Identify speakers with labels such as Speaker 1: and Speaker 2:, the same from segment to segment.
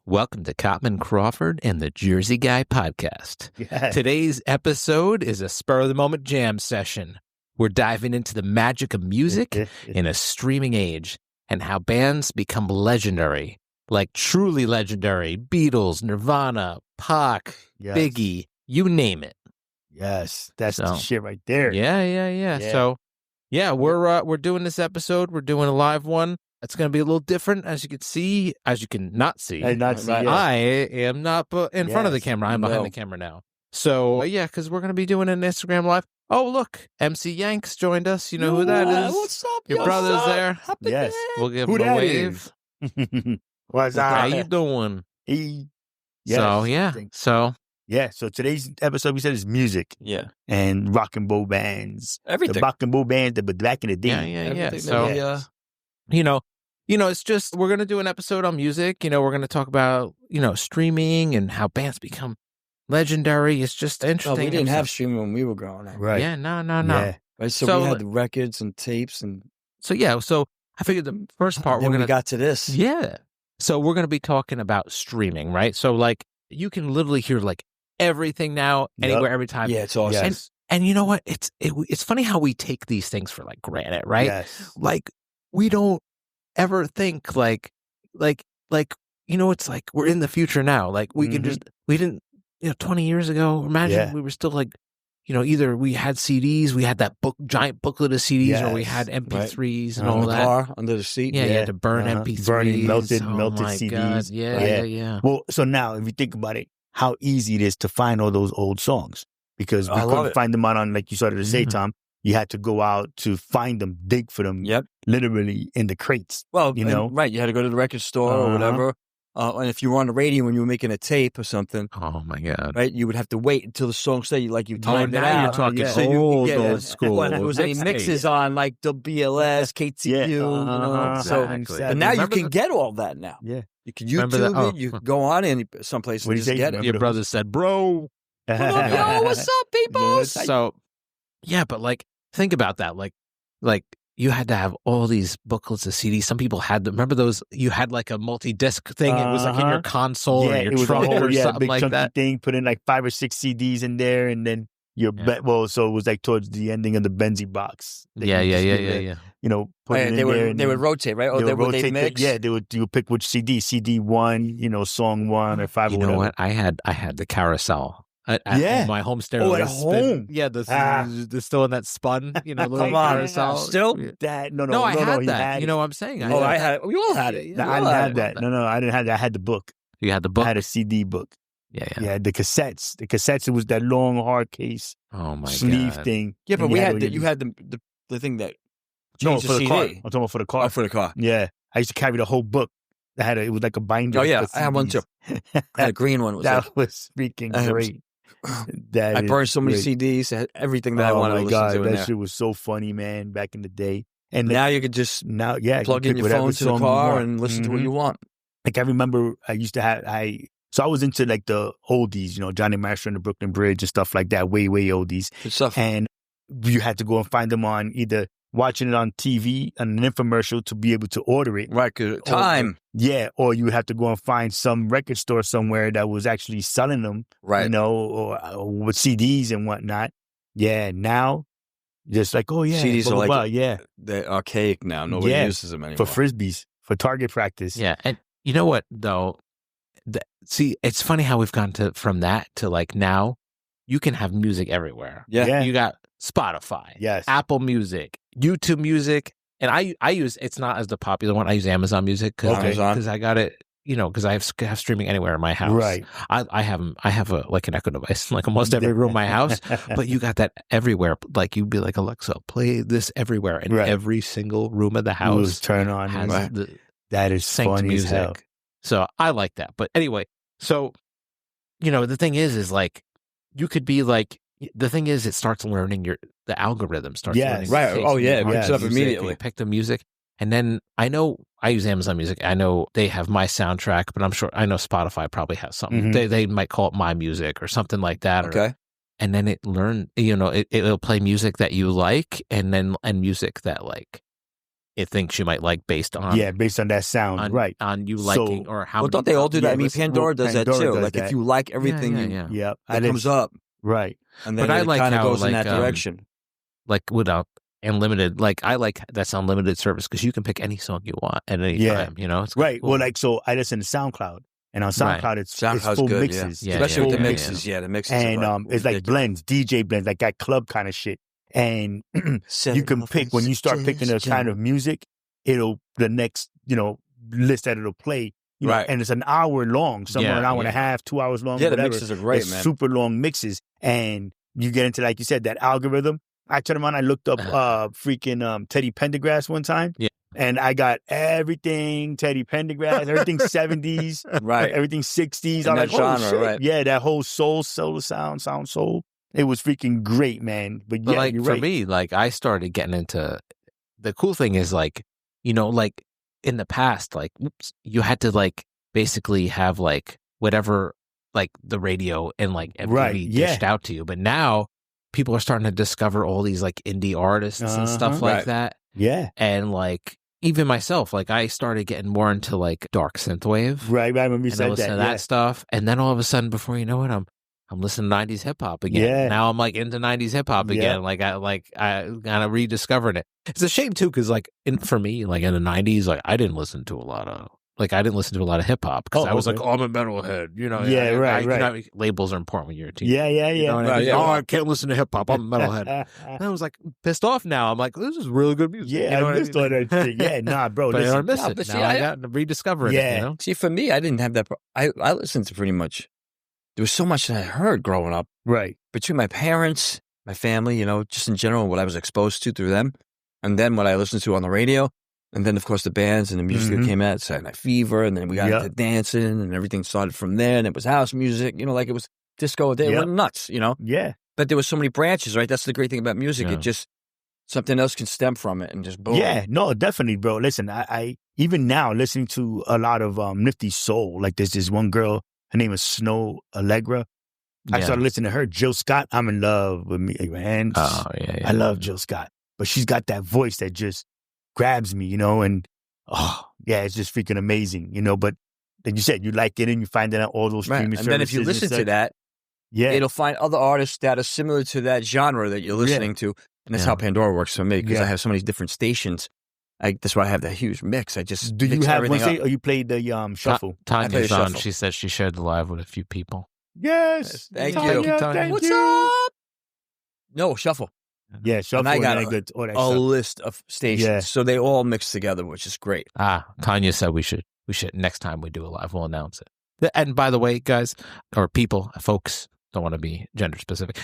Speaker 1: Welcome to Cottman, Crawford, and the Jersey Guy podcast.
Speaker 2: Yes.
Speaker 1: Today's episode is a spur-of-the-moment jam session. We're diving into the magic of music in a streaming age and how bands become legendary, like truly legendary. Beatles, Nirvana, Pac,
Speaker 2: Yes.
Speaker 1: Biggie, you name it.
Speaker 2: Yes, that's the
Speaker 1: So,
Speaker 2: shit right there.
Speaker 1: Yeah. So, we're doing this episode. We're doing a live one. It's going to be a little different, as you can not see.
Speaker 2: And not see, yeah.
Speaker 1: I am not in front of the
Speaker 2: Yes.
Speaker 1: camera. I'm behind the camera now. So, because we're going to be doing an Instagram Live. Oh, look, MC Yanks joined us. You know who that is?
Speaker 3: What's up?
Speaker 1: Your brother's there.
Speaker 3: Happy
Speaker 2: Yes.
Speaker 3: day.
Speaker 1: We'll give
Speaker 2: Who
Speaker 1: him a
Speaker 2: that
Speaker 1: wave.
Speaker 2: is? What's
Speaker 1: How
Speaker 2: up?
Speaker 1: you doing?
Speaker 2: Yes. So today's episode, we said, is music
Speaker 3: Yeah.
Speaker 2: and rock and roll bands.
Speaker 3: Everything.
Speaker 2: The rock and roll bands that were back in the day.
Speaker 1: Yeah.
Speaker 3: Everything
Speaker 1: So,
Speaker 3: that we,
Speaker 1: it's just, we're going to do an episode on music. We're going to talk about, streaming and how bands become legendary. It's just interesting.
Speaker 3: we didn't have streaming when we were growing up.
Speaker 2: Right.
Speaker 1: Yeah, no.
Speaker 2: Yeah.
Speaker 3: Right? So
Speaker 1: So-
Speaker 3: we had the records and tapes, and
Speaker 1: So I figured the first part
Speaker 3: then
Speaker 1: we're
Speaker 3: we
Speaker 1: going to
Speaker 3: got to this.
Speaker 1: Yeah. So we're going to be talking about streaming, right? So like you can literally hear like everything now,
Speaker 2: Yep.
Speaker 1: anywhere, every time.
Speaker 3: Yeah, it's awesome.
Speaker 2: Yes.
Speaker 1: And you know what? It's funny how we take these things for like granted, right?
Speaker 2: Yes.
Speaker 1: Like we don't ever think like it's like we're in the future now. Like we can
Speaker 2: Mhm.
Speaker 1: we didn't 20 years ago. Imagine
Speaker 2: Yeah.
Speaker 1: we were still like either we had CDs, we had that giant booklet of CDs, or we
Speaker 2: Yes.
Speaker 1: had MP3s and
Speaker 2: Uh-huh.
Speaker 1: all
Speaker 3: in the
Speaker 1: that.
Speaker 3: car, under the seat.
Speaker 1: Yeah, you
Speaker 2: Yeah.
Speaker 1: had to burn
Speaker 2: Uh-huh.
Speaker 1: MP3s.
Speaker 2: Burning melted
Speaker 1: Oh my
Speaker 2: CDs.
Speaker 1: God.
Speaker 2: Yeah.
Speaker 1: Yeah.
Speaker 2: Well, so now if you think about it, how easy it is to find all those old songs, because we
Speaker 3: I love
Speaker 2: couldn't
Speaker 3: it.
Speaker 2: find them on, like you started to say,
Speaker 1: Mhm.
Speaker 2: Tom. You had to go out to find them, dig for them,
Speaker 3: Yep.
Speaker 2: literally in the crates.
Speaker 3: Well,
Speaker 2: You know?
Speaker 3: right. You had to go to the record store or
Speaker 2: Uh-huh.
Speaker 3: whatever. And if you were on the radio when you were making a tape or something,
Speaker 1: Oh my God.
Speaker 3: right, you would have to wait until the song said you timed it
Speaker 1: now
Speaker 3: out.
Speaker 1: you're talking
Speaker 2: yeah.
Speaker 3: So you
Speaker 1: old,
Speaker 3: could get
Speaker 1: old school.
Speaker 3: Well, if there was any mixes on like the BLS, KTU,
Speaker 2: Uh-huh.
Speaker 3: So,
Speaker 1: Exactly.
Speaker 3: but now you
Speaker 1: Remember
Speaker 3: can
Speaker 1: the-
Speaker 3: get all that now.
Speaker 2: Yeah.
Speaker 3: You can
Speaker 1: Remember that?
Speaker 3: YouTube it. You can go on any someplace
Speaker 2: What
Speaker 3: and
Speaker 2: do you
Speaker 3: just
Speaker 2: say?
Speaker 3: get it.
Speaker 2: Remember
Speaker 1: Your
Speaker 2: those?
Speaker 1: brother said, bro.
Speaker 3: What up, yo? What's up, people?
Speaker 1: So, but like, think about that. Like you had to have all these booklets of CDs. Some people had them. Remember those? You had like a multi-disc thing. It was like in your
Speaker 2: Uh-huh.
Speaker 1: console or
Speaker 2: Yeah,
Speaker 1: your
Speaker 2: it was a
Speaker 1: trunk
Speaker 2: whole
Speaker 1: or something
Speaker 2: big
Speaker 1: like
Speaker 2: chunky
Speaker 1: that.
Speaker 2: thing. Put in like 5 or 6 CDs in there, and then
Speaker 1: Yeah.
Speaker 2: so it was like towards the ending of the Benzie box. They
Speaker 1: Yeah.
Speaker 2: would just give it, put it in
Speaker 3: They
Speaker 2: there.
Speaker 3: would rotate, right? Oh, they would
Speaker 2: rotate
Speaker 3: mix.
Speaker 2: you would pick which CD 1, song 1 or 5
Speaker 1: You
Speaker 2: or
Speaker 1: know
Speaker 2: whatever.
Speaker 1: what? I had the carousel. At
Speaker 2: Yeah.
Speaker 1: my home stereo.
Speaker 2: Oh, at
Speaker 1: It spin-
Speaker 2: home?
Speaker 1: Yeah, the still in that spun, little
Speaker 3: Come on.
Speaker 1: carousel.
Speaker 3: Still?
Speaker 1: Yeah.
Speaker 2: That no,
Speaker 1: No, I had
Speaker 2: he
Speaker 1: that.
Speaker 2: had
Speaker 1: You know what I'm saying?
Speaker 3: Oh,
Speaker 1: had
Speaker 3: I
Speaker 1: that.
Speaker 3: had it. We all had it.
Speaker 1: Yeah,
Speaker 2: No,
Speaker 3: We
Speaker 2: I
Speaker 3: all
Speaker 2: didn't
Speaker 3: had
Speaker 2: have
Speaker 3: it.
Speaker 2: that. No, I didn't have that. I had the book.
Speaker 1: You had the book.
Speaker 2: I had a CD book.
Speaker 1: Yeah.
Speaker 2: Yeah, the cassettes. The cassettes. It was that long hard case
Speaker 1: Oh my
Speaker 2: sleeve
Speaker 1: God.
Speaker 2: thing.
Speaker 3: Yeah, but
Speaker 2: And
Speaker 3: we
Speaker 2: all
Speaker 3: had
Speaker 2: your-
Speaker 3: you had the thing that
Speaker 2: no
Speaker 3: changed
Speaker 2: for
Speaker 3: the
Speaker 2: the car. I'm
Speaker 3: CD.
Speaker 2: talking about for the car.
Speaker 3: Oh, for the car.
Speaker 2: Yeah, I used to carry the whole book. It was like a binder.
Speaker 3: Oh yeah,
Speaker 2: for
Speaker 3: I had one
Speaker 2: CDs.
Speaker 3: too. I had a green one. It was
Speaker 2: That
Speaker 3: like,
Speaker 2: was freaking
Speaker 3: I was-
Speaker 2: great. That
Speaker 3: I
Speaker 2: is
Speaker 3: burned so many
Speaker 2: great.
Speaker 3: CDs. I had everything that I
Speaker 2: Oh
Speaker 3: wanted
Speaker 2: my
Speaker 3: to listen
Speaker 2: God,
Speaker 3: to in
Speaker 2: that
Speaker 3: there.
Speaker 2: shit was so funny, man. Back in the day, and
Speaker 3: Now you could just
Speaker 2: now, yeah,
Speaker 3: plug
Speaker 2: you
Speaker 3: in
Speaker 2: pick
Speaker 3: your
Speaker 2: whatever
Speaker 3: phone to the
Speaker 2: song you
Speaker 3: car
Speaker 2: want.
Speaker 3: and listen to what
Speaker 2: Mhm.
Speaker 3: you want.
Speaker 2: Like I remember, I used to have So I was into like the oldies, Johnny Master and the Brooklyn Bridge and stuff like that, way oldies.
Speaker 3: Good stuff.
Speaker 2: And you had to go and find them on either watching it on TV, an infomercial to be able to order it.
Speaker 3: Right, good time.
Speaker 2: Yeah, or you had to go and find some record store somewhere that was actually selling them,
Speaker 3: Right.
Speaker 2: or with CDs and whatnot. Yeah, now, just like, oh yeah,
Speaker 3: CDs
Speaker 2: blah,
Speaker 3: are
Speaker 2: blah,
Speaker 3: like-
Speaker 2: blah, yeah,
Speaker 3: They're archaic now. Nobody
Speaker 2: Yeah,
Speaker 3: uses them anymore.
Speaker 2: for Frisbees, for target practice.
Speaker 1: Yeah, and you know what though? See, it's funny how we've gone from that to like now. You can have music everywhere.
Speaker 3: Yeah.
Speaker 1: You got Spotify,
Speaker 2: Yes.
Speaker 1: Apple Music, YouTube Music, and I use it's not as the popular one. I use Amazon Music
Speaker 2: Okay.
Speaker 1: because I got it. Because I have streaming anywhere in my house.
Speaker 2: Right.
Speaker 1: I have like an Echo device in like almost every room in my house. But you got that everywhere. Like you'd be like, Alexa, play this everywhere, and
Speaker 2: Right.
Speaker 1: every single room of the
Speaker 2: It
Speaker 1: house
Speaker 2: was turn on.
Speaker 1: has
Speaker 2: Right.
Speaker 1: the
Speaker 2: That is
Speaker 1: synced
Speaker 2: funny as hell.
Speaker 1: music. So I like that. But anyway, so the thing is like you could be like the thing is it starts learning the algorithm starts
Speaker 2: Yes.
Speaker 1: learning.
Speaker 3: Right.
Speaker 1: the
Speaker 3: Oh,
Speaker 1: taste
Speaker 3: yeah,
Speaker 1: of
Speaker 3: it
Speaker 2: picks
Speaker 1: your
Speaker 2: up
Speaker 1: music,
Speaker 3: immediately.
Speaker 1: you pick the music. And then I know I use Amazon Music. I know they have my soundtrack, but I know Spotify probably has something.
Speaker 2: Mhm.
Speaker 1: They might call it my music or something like that.
Speaker 3: Okay.
Speaker 1: And then it'll play music that you like and music that like it thinks you might like based on
Speaker 2: based on that sound, right?
Speaker 1: On you liking or how.
Speaker 3: Well, don't they all do that? I mean,
Speaker 2: listen,
Speaker 3: Pandora does that
Speaker 2: Pandora
Speaker 3: too.
Speaker 2: does
Speaker 3: Like
Speaker 2: that.
Speaker 3: if you like everything,
Speaker 2: Yep,
Speaker 3: it comes up,
Speaker 2: right?
Speaker 3: and then
Speaker 1: But I
Speaker 3: it
Speaker 1: like
Speaker 3: kind of
Speaker 1: how,
Speaker 3: goes in
Speaker 1: like,
Speaker 3: that direction.
Speaker 1: Like without unlimited, like I like that's unlimited service because you can pick any song you want at any time. You know, it's
Speaker 2: right.
Speaker 1: cool.
Speaker 2: Well, like so, I listen to SoundCloud, and on SoundCloud, it's full
Speaker 3: good,
Speaker 2: mixes,
Speaker 1: yeah.
Speaker 3: Especially with the
Speaker 2: full
Speaker 3: mixes. Yeah, the mixes,
Speaker 2: and
Speaker 3: are
Speaker 2: it's like blends, DJ blends, like that club kind of shit. And you can pick when you start picking a kind of music, the next list that it'll play.
Speaker 3: Right.
Speaker 2: And it's an hour long, somewhere an hour and a half, 2 hours long.
Speaker 3: Yeah,
Speaker 2: whatever.
Speaker 3: the mixes are great,
Speaker 2: It's
Speaker 3: man.
Speaker 2: super long mixes, and you get into, like you said, that algorithm. I turned around, I looked up freaking Teddy Pendergrass one time, and I got everything Teddy Pendergrass, everything 70s,
Speaker 3: right,
Speaker 2: everything 60s,
Speaker 3: in
Speaker 2: all
Speaker 3: that
Speaker 2: like, holy
Speaker 3: genre,
Speaker 2: shit.
Speaker 3: right?
Speaker 2: Yeah, that whole soul sound soul. It was freaking great, man. But yeah,
Speaker 1: like
Speaker 2: you're
Speaker 1: for
Speaker 2: right.
Speaker 1: me, like I started getting into the cool thing is like, like in the past, like you had to like basically have like whatever like the radio and like MTV dished out to you. But now people are starting to discover all these like indie artists and stuff like that.
Speaker 2: Yeah.
Speaker 1: And like even myself, like I started getting more into like dark synthwave.
Speaker 2: Right. I remember you
Speaker 1: and
Speaker 2: said
Speaker 1: I listened to that stuff. And then all of a sudden, before you know it, I'm listening to 90s hip hop again.
Speaker 2: Yeah.
Speaker 1: Now I'm like into 90s hip hop again. Like I kind of rediscovered it. It's a shame too, because like for me, like in the 90s, like I didn't listen to a lot of hip hop because I was like, I'm a metalhead, right. Labels are important when you're a teen.
Speaker 2: Yeah.
Speaker 1: Oh, I can't listen to hip hop. I'm a metalhead. And I was like pissed off. Now I'm like, this is really good music.
Speaker 2: Yeah, I missed all that shit. Yeah, nah, bro.
Speaker 1: But
Speaker 2: listen,
Speaker 1: I miss it. Now I got to rediscover it. You know?
Speaker 3: See, for me, I didn't have that. I listened to pretty much. There was so much that I heard growing up.
Speaker 2: Right.
Speaker 3: Between my parents, my family, just in general, what I was exposed to through them. And then what I listened to on the radio. And then, of course, the bands and the music that came out, Saturday Night Fever. And then we got into dancing and everything started from there. And it was house music, like it was disco. They went nuts,
Speaker 2: Yeah.
Speaker 3: But there was so many branches, right? That's the great thing about music.
Speaker 1: Yeah.
Speaker 3: It just, something else can stem from it and just boom.
Speaker 2: Yeah, no, definitely, bro. Listen, I even now listening to a lot of Nifty Soul. Like there's this one girl, her name is Snow Allegra. I started listening to her. Jill Scott, I'm in love with me, man.
Speaker 1: Oh, yeah.
Speaker 2: I love Jill Scott. But she's got that voice that just grabs me, and it's just freaking amazing, But like you said, you like it and you find it on all those streaming services.
Speaker 3: And then if you listen to that, it'll find other artists that are similar to that genre that you're listening to. And that's how Pandora works for me, because I have so many different stations. That's why I have that huge mix. I just
Speaker 2: do you
Speaker 3: mix
Speaker 2: have
Speaker 3: everything
Speaker 2: one
Speaker 3: up.
Speaker 2: or you played the shuffle?
Speaker 1: Tanya's on. She said she shared the live with a few people.
Speaker 2: Yes,
Speaker 3: Thank
Speaker 2: Tanya,
Speaker 3: you.
Speaker 2: Thank
Speaker 3: What's
Speaker 2: you.
Speaker 3: up? No, shuffle.
Speaker 2: Yeah, shuffle.
Speaker 3: And I got
Speaker 2: all that
Speaker 3: a
Speaker 2: stuff.
Speaker 3: list of stations, so they all mix together, which is great.
Speaker 1: Tanya said we should next time we do a live, we'll announce it. And by the way, guys or people, folks, don't want to be gender specific,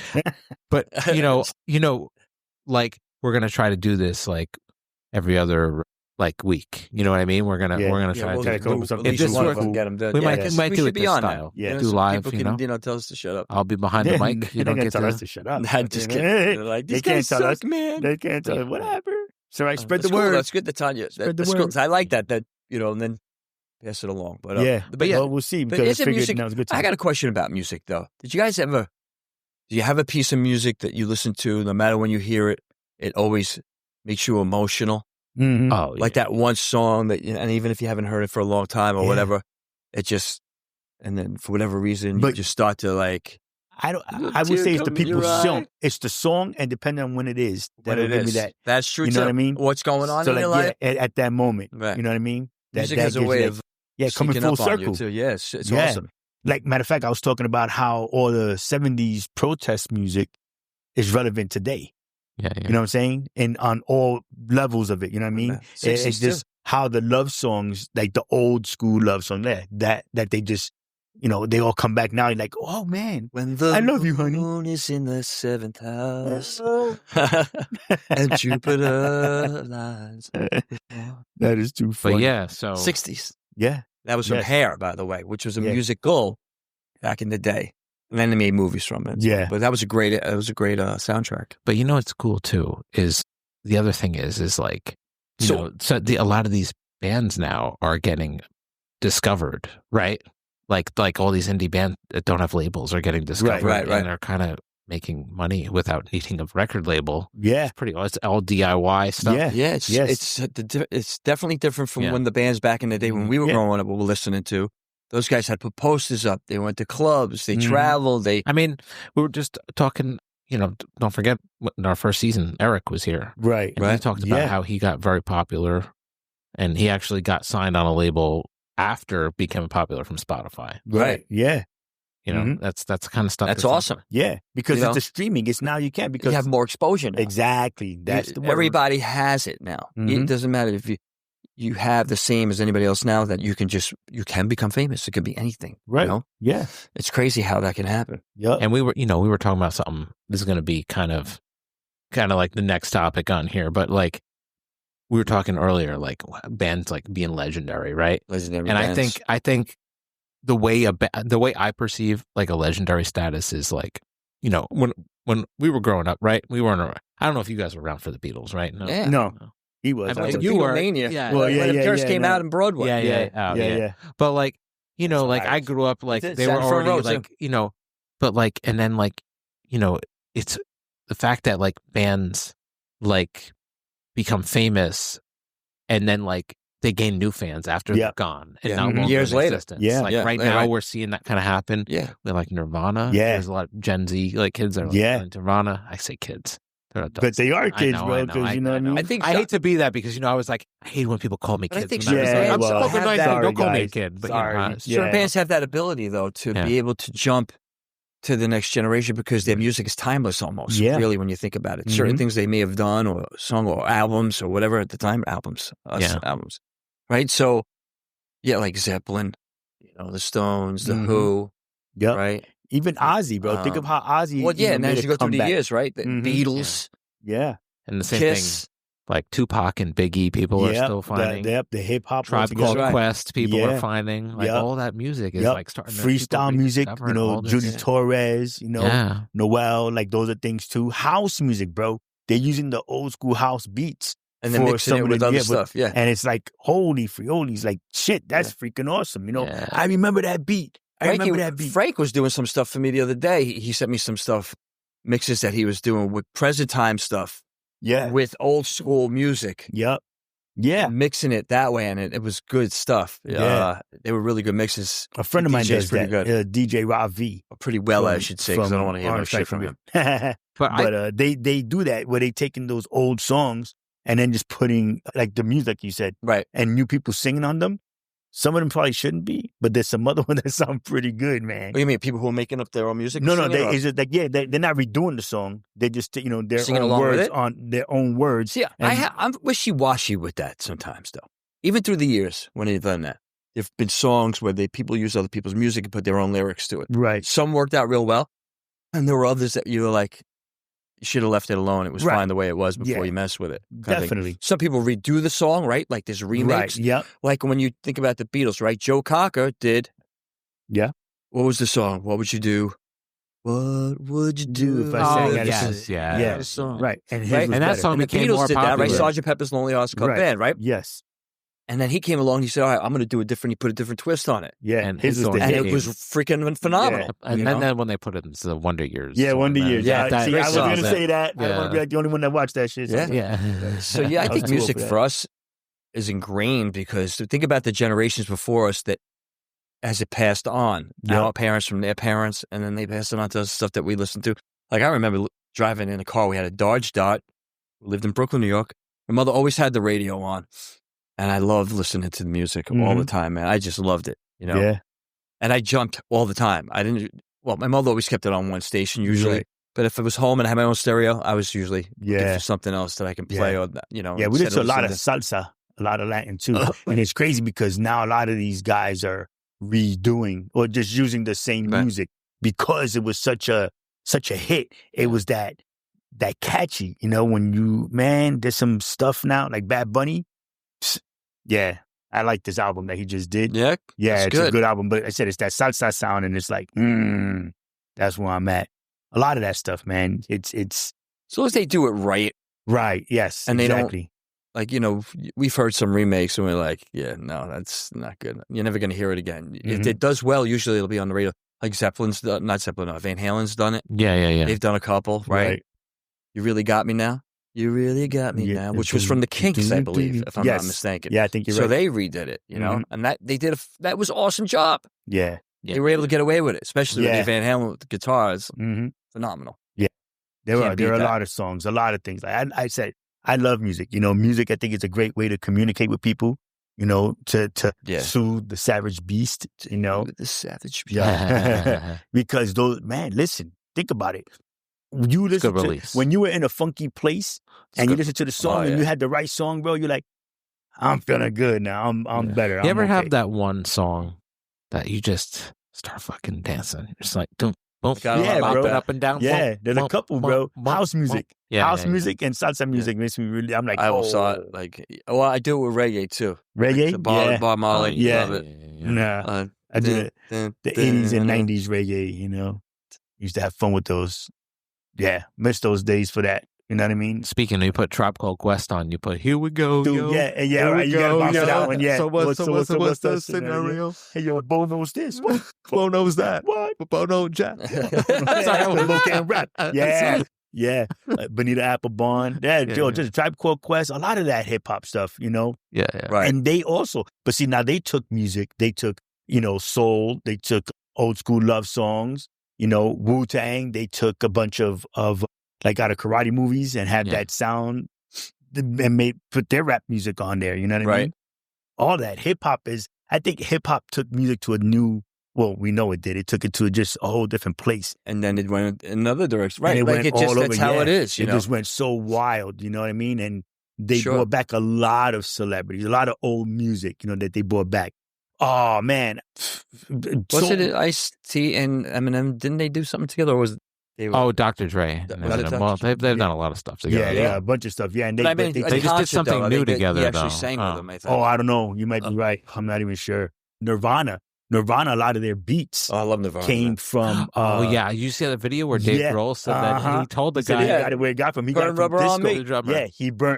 Speaker 1: but like we're gonna try to do this like every other like week. You know what I mean? We're gonna try to do
Speaker 2: something.
Speaker 1: If this works,
Speaker 3: get them done.
Speaker 1: we might do it
Speaker 3: be
Speaker 1: this
Speaker 3: on
Speaker 1: style.
Speaker 3: Now.
Speaker 1: Do live.
Speaker 3: People can tell us to shut up.
Speaker 1: I'll be behind the mic. You don't get
Speaker 2: tell us to shut up.
Speaker 3: I'm just kidding. They're like, these guys suck, man.
Speaker 2: They can't tell us whatever. So I spread the
Speaker 3: cool.
Speaker 2: word.
Speaker 3: That's good to Tanya. That's cool. I like that. That and then pass it along. But
Speaker 2: well, we'll see. Because I figured that was a good time.
Speaker 3: I got a question about music though. Did you guys ever? Do you have a piece of music that you listen to, no matter when you hear it, it always makes you emotional?
Speaker 2: Mm-hmm.
Speaker 1: Oh,
Speaker 3: like that one song that, and even if you haven't heard it for a long time or whatever, it just, and then for whatever reason, you just start to like.
Speaker 2: I would say it's the people's song. It's the song, and depending on when it is, that'll give me that.
Speaker 3: That's true.
Speaker 2: You know what I mean?
Speaker 3: What's going on in your life
Speaker 2: at that moment?
Speaker 3: Right.
Speaker 2: You know what I mean?
Speaker 3: Music has a way of
Speaker 2: coming full circle.
Speaker 3: Too. Yeah, it's awesome.
Speaker 2: Like, matter of fact, I was talking about how all the 70s protest music is relevant today.
Speaker 1: Yeah.
Speaker 2: You know what I'm saying? And on all levels of it, you know what I mean? It's just how the love songs, like the old school love song that they just, they all come back now. You're like, oh, man, I love you, honey.
Speaker 3: When the moon is in the 7th house and Jupiter lies.
Speaker 2: That is too funny.
Speaker 1: But yeah, so
Speaker 3: 60s.
Speaker 2: Yeah.
Speaker 3: That was from Hair, by the way, which was a musical back in the day. And then they made movies from it.
Speaker 2: Yeah.
Speaker 3: But that was a great soundtrack.
Speaker 1: But what's cool too is the other thing is like, a lot of these bands now are getting discovered, right? Like all these indie bands that don't have labels are getting discovered.
Speaker 3: Right.
Speaker 1: And they're kind of making money without needing a record label.
Speaker 2: Yeah.
Speaker 1: It's all DIY stuff.
Speaker 3: Yeah, it's definitely different from when the bands back in the day when we were growing up, we were listening to. Those guys had put posters up. They went to clubs. They traveled. We
Speaker 1: were just talking, don't forget in our first season, Eric was here.
Speaker 2: Right.
Speaker 1: And he talked about how he got very popular and he actually got signed on a label after becoming popular from Spotify.
Speaker 2: Right. Yeah.
Speaker 1: That's the kind of stuff.
Speaker 3: That's awesome.
Speaker 2: Yeah. Because it's the streaming. It's now you can't because
Speaker 3: you have more exposure now.
Speaker 2: Exactly. That's the word.
Speaker 3: Everybody has it now. It doesn't matter if you have the same as anybody else now that you can become famous. It could be anything.
Speaker 2: Right. Yeah.
Speaker 3: It's crazy how that can happen.
Speaker 2: Yeah.
Speaker 1: And we were talking about something. This is going to be kind of like the next topic on here, but like we were talking earlier, like bands like being legendary, right?
Speaker 3: Legendary
Speaker 1: and
Speaker 3: bands.
Speaker 1: I think the way I perceive like a legendary status is like, when we were growing up, right? We weren't around. I don't know if you guys were around for the Beatles, right? No.
Speaker 3: Yeah.
Speaker 2: No. He was.
Speaker 3: You were. Yeah.
Speaker 2: Well,
Speaker 3: when it first came out in Broadway.
Speaker 1: Yeah. But like, like I grew up like they were already like, but like, and then like, it's the fact that like bands like become famous and then like they gain new fans after they're gone and not longer
Speaker 3: years
Speaker 1: in
Speaker 3: later.
Speaker 1: existence.
Speaker 2: Yeah.
Speaker 1: Like right now we're seeing that kind of happen.
Speaker 3: Yeah.
Speaker 1: With like Nirvana.
Speaker 2: Yeah.
Speaker 1: There's a lot of Gen Z like kids that are like Nirvana. I say kids. They're adults.
Speaker 2: But they are kids, bro.
Speaker 1: I know. I hate to be that because I was like, I hate when people call me kids. I'm so nice. Don't call me a kid. But
Speaker 3: certain bands have that ability though to be able to jump to the next generation because their music is timeless almost.
Speaker 2: Yeah.
Speaker 3: Really, when you think about it, certain things they may have done or sung or albums or whatever at the time, albums, right? So, like Zeppelin, the Stones, the Who, right?
Speaker 2: Even Ozzy, bro. Think of how Ozzy.
Speaker 3: Well, and as you go through the years, right? The Beatles,
Speaker 1: and the same
Speaker 3: Kiss.
Speaker 1: thing. Like Tupac and Biggie, people are still finding.
Speaker 2: The hip hop.
Speaker 1: Tribe Called Quest, people are finding. Like all that music is like starting.
Speaker 2: Freestyle music, Judy Torres, Noel, like those are things too. House music, bro. They're using the old school house beats.
Speaker 3: And then mixing it with other stuff,
Speaker 2: And it's like, holy friolies, like, shit, that's freaking awesome, I remember that beat.
Speaker 3: Frank was doing some stuff for me the other day. He sent me some stuff, mixes that he was doing with present time stuff.
Speaker 2: Yeah.
Speaker 3: With old school music.
Speaker 2: Yep. Yeah.
Speaker 3: Mixing it that way, and it was good stuff. Yeah. They were really good mixes.
Speaker 2: A friend of mine does
Speaker 3: pretty
Speaker 2: that.
Speaker 3: good.
Speaker 2: DJ Rob V.
Speaker 3: Pretty well, I should say, because I don't want to hear no shit from him.
Speaker 2: But they do that where they taking those old songs and then just putting like the music you said.
Speaker 3: Right.
Speaker 2: And new people singing on them. Some of them probably shouldn't be, but there's some other ones that sound pretty good, man.
Speaker 3: What do you mean? People who are making up their own music?
Speaker 2: No, it's just like, they're not redoing the song. They just, their
Speaker 3: singing
Speaker 2: own
Speaker 3: along
Speaker 2: words
Speaker 3: with it?
Speaker 2: on their own words.
Speaker 3: See, I'm wishy-washy with that sometimes, though. Even through the years when they've done that. There've been songs where people use other people's music and put their own lyrics to it.
Speaker 2: Right.
Speaker 3: Some worked out real well, and there were others that you were like, you should have left it alone. It was fine the way it was before you mess with it.
Speaker 2: Definitely.
Speaker 3: Some people redo the song, right? Like there's remakes.
Speaker 2: Right, yep.
Speaker 3: Like when you think about the Beatles, right? Joe Cocker did.
Speaker 2: Yeah.
Speaker 3: What was the song? What would you do? What would you do
Speaker 2: if I sang
Speaker 1: yes,
Speaker 2: yeah.
Speaker 3: The song.
Speaker 2: Right. And
Speaker 1: that song
Speaker 3: and the
Speaker 1: became
Speaker 3: Beatles
Speaker 1: more
Speaker 3: did
Speaker 1: popular.
Speaker 3: that, right? Sgt. Pepper's Lonely Hearts Club Band, right?
Speaker 2: Yes.
Speaker 3: And then he came along. He said, "All right, I'm going to do a different." He put a different twist on it.
Speaker 2: Yeah,
Speaker 1: and
Speaker 2: his was the
Speaker 3: and
Speaker 2: hit.
Speaker 3: it was freaking phenomenal.
Speaker 1: Yeah. And then when they put it into the Wonder Years.
Speaker 2: Yeah, Wonder Years.
Speaker 3: Yeah,
Speaker 2: I was going to say that.
Speaker 1: Yeah.
Speaker 2: I don't want to be like the only one that watched that shit.
Speaker 1: Yeah.
Speaker 3: So I think music for us is ingrained because think about the generations before us that as it passed on, our parents from their parents, and then they passed it on to us, stuff that we listened to. Like I remember driving in a car. We had a Dodge Dart. We lived in Brooklyn, New York. My mother always had the radio on. And I loved listening to the music all the time, man. I just loved it,
Speaker 2: Yeah.
Speaker 3: And I jumped all the time. My mother always kept it on one station usually.
Speaker 2: Right.
Speaker 3: But if I was home and I had my own stereo, I was usually looking for
Speaker 2: Yeah.
Speaker 3: something else that I can play or,
Speaker 2: Yeah, we listen to a lot of salsa, a lot of Latin too. And it's crazy because now a lot of these guys are redoing or just using the same music because it was such a hit. It was that catchy, when there's some stuff now like Bad Bunny. Yeah, I like this album that he just did.
Speaker 3: Yeah,
Speaker 2: it's a good album. But I said it's that salsa sound, and it's like, that's where I'm at. A lot of that stuff, man. It's
Speaker 3: as long as they do it right.
Speaker 2: Right. Yes.
Speaker 3: And
Speaker 2: exactly.
Speaker 3: They don't, we've heard some remakes, and we're like, yeah, no, that's not good. You're never going to hear it again. If it does well, usually it'll be on the radio. Like Zeppelin's done, not Zeppelin, Van Halen's done it.
Speaker 1: Yeah.
Speaker 3: They've done a couple, right? You Really Got Me Now? You Really Got Me Now, which was from the Kinks, I believe, if I'm not mistaken.
Speaker 2: Yeah, I think you're right.
Speaker 3: So they redid it, you know, and that that was an awesome job.
Speaker 2: Yeah.
Speaker 3: They were able to get away with it, especially with Van Halen with the guitars. Phenomenal.
Speaker 2: Yeah. There are a lot of songs, a lot of things. Like I said, I love music. You know, music, I think, is a great way to communicate with people, you know, to soothe the savage beast, you know.
Speaker 3: The savage beast.
Speaker 2: Yeah. Because listen, think about it. You listen to, when you were in a funky place and you listen to the song and you had the right song, bro, you're like, I'm feeling good now. I'm better.
Speaker 1: You ever have that one song that you just start fucking dancing? It's like, boom, bro. Up and down.
Speaker 2: Yeah, there's a couple, bro. House music. House music and salsa music makes me really, I'm like,
Speaker 3: I almost saw it. Like, I do it with reggae too.
Speaker 2: Reggae?
Speaker 3: Like Bob Marley.
Speaker 2: Yeah.
Speaker 3: Love it.
Speaker 2: Nah. I did the 80s and 90s reggae, you know. Used to have fun with those. Yeah. Miss those days for that. You know what I mean?
Speaker 1: Speaking of, you put Tribe Called Quest on, you put Here We Go,
Speaker 2: Dude,
Speaker 1: yo.
Speaker 2: Yeah, right. You gotta bounce that one, yeah.
Speaker 1: So what's the scenario?
Speaker 2: Hey, yo, Bo knows this.
Speaker 1: Bo knows that.
Speaker 2: What?
Speaker 1: But Bo knows Jack.
Speaker 2: Sorry, Bo can't rap. Yeah. Bonita Applebon. Just Tribe Called Quest. A lot of that hip-hop stuff, you know?
Speaker 1: Yeah.
Speaker 2: Right. And they also, but see, now they took music. They took, you know, soul. They took old school love songs. You know, Wu-Tang. They took a bunch of like out of karate movies and had that sound and put their rap music on there. You know what I mean? All that I think hip hop took music to a new, well, we know it did. It took it to just a whole different place.
Speaker 3: And then it went in another direction. Right.
Speaker 2: And
Speaker 3: That's how it is. You know?
Speaker 2: It just went so wild. You know what I mean? And they brought back a lot of celebrities, a lot of old music, you know, that they brought back. Oh, man.
Speaker 3: Wasn't it Ice-T and Eminem? Didn't they do something together? Or was it?
Speaker 1: Dr. Dre. Well, they've done a lot of stuff together.
Speaker 2: Yeah, a bunch of stuff. Yeah, and they
Speaker 1: just did something new together.
Speaker 3: He actually sang with them, I think.
Speaker 2: I don't know. You might be right. I'm not even sure. Nirvana, a lot of their beats
Speaker 3: I love Nirvana.
Speaker 2: Came from...
Speaker 1: you see the video where Dave Grohl said that he told the guy...
Speaker 2: where he got from. He
Speaker 3: got from disco.
Speaker 2: Yeah,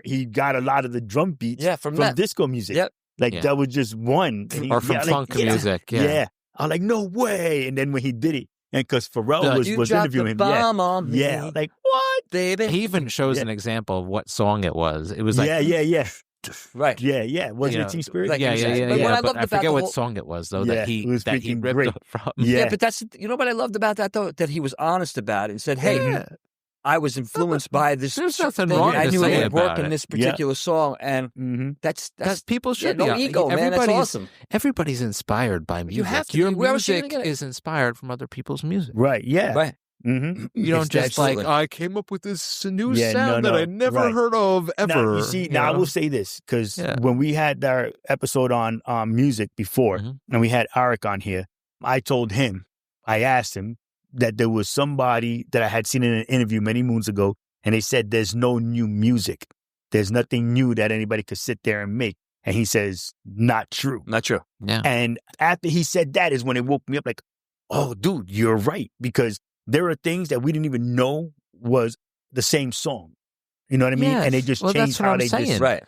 Speaker 2: he got a lot of the drum beats from disco music.
Speaker 3: Yep.
Speaker 2: That was just one.
Speaker 1: Or from funk music.
Speaker 2: Yeah. I'm like, no way. And then when he did it, and because Pharrell was interviewing him. Yeah. Like, what, baby?
Speaker 1: He even shows an example of what song it was. It was like...
Speaker 2: Yeah.
Speaker 3: Right.
Speaker 2: Yeah. Wasn't it Teen Spirit?
Speaker 1: But I forget what song it was, though, that he ripped from.
Speaker 3: Yeah, but that's... You know what I loved about that, though? That he was honest about it and said, hey... I was influenced by this.
Speaker 1: There's nothing wrong to say about it. I knew it would work
Speaker 3: in this particular song, and that's
Speaker 1: people should
Speaker 3: no ego, man. That's awesome.
Speaker 1: Everybody's inspired by music.
Speaker 3: You have to.
Speaker 1: Your music is inspired from other people's music,
Speaker 2: right? Yeah,
Speaker 3: right.
Speaker 2: Mm-hmm.
Speaker 1: You don't just I came up with this new sound that I never heard of ever.
Speaker 2: Now, you see, I will say this because when we had our episode on music before, and we had Arik on here, I asked him that there was somebody that I had seen in an interview many moons ago, and they said there's no new music. There's nothing new that anybody could sit there and make. And he says, not true.
Speaker 3: Not true.
Speaker 1: Yeah.
Speaker 2: And after he said that is when it woke me up like, oh, dude, you're right. Because there are things that we didn't even know was the same song. You know what I mean? And they just changed how they just...
Speaker 3: Right.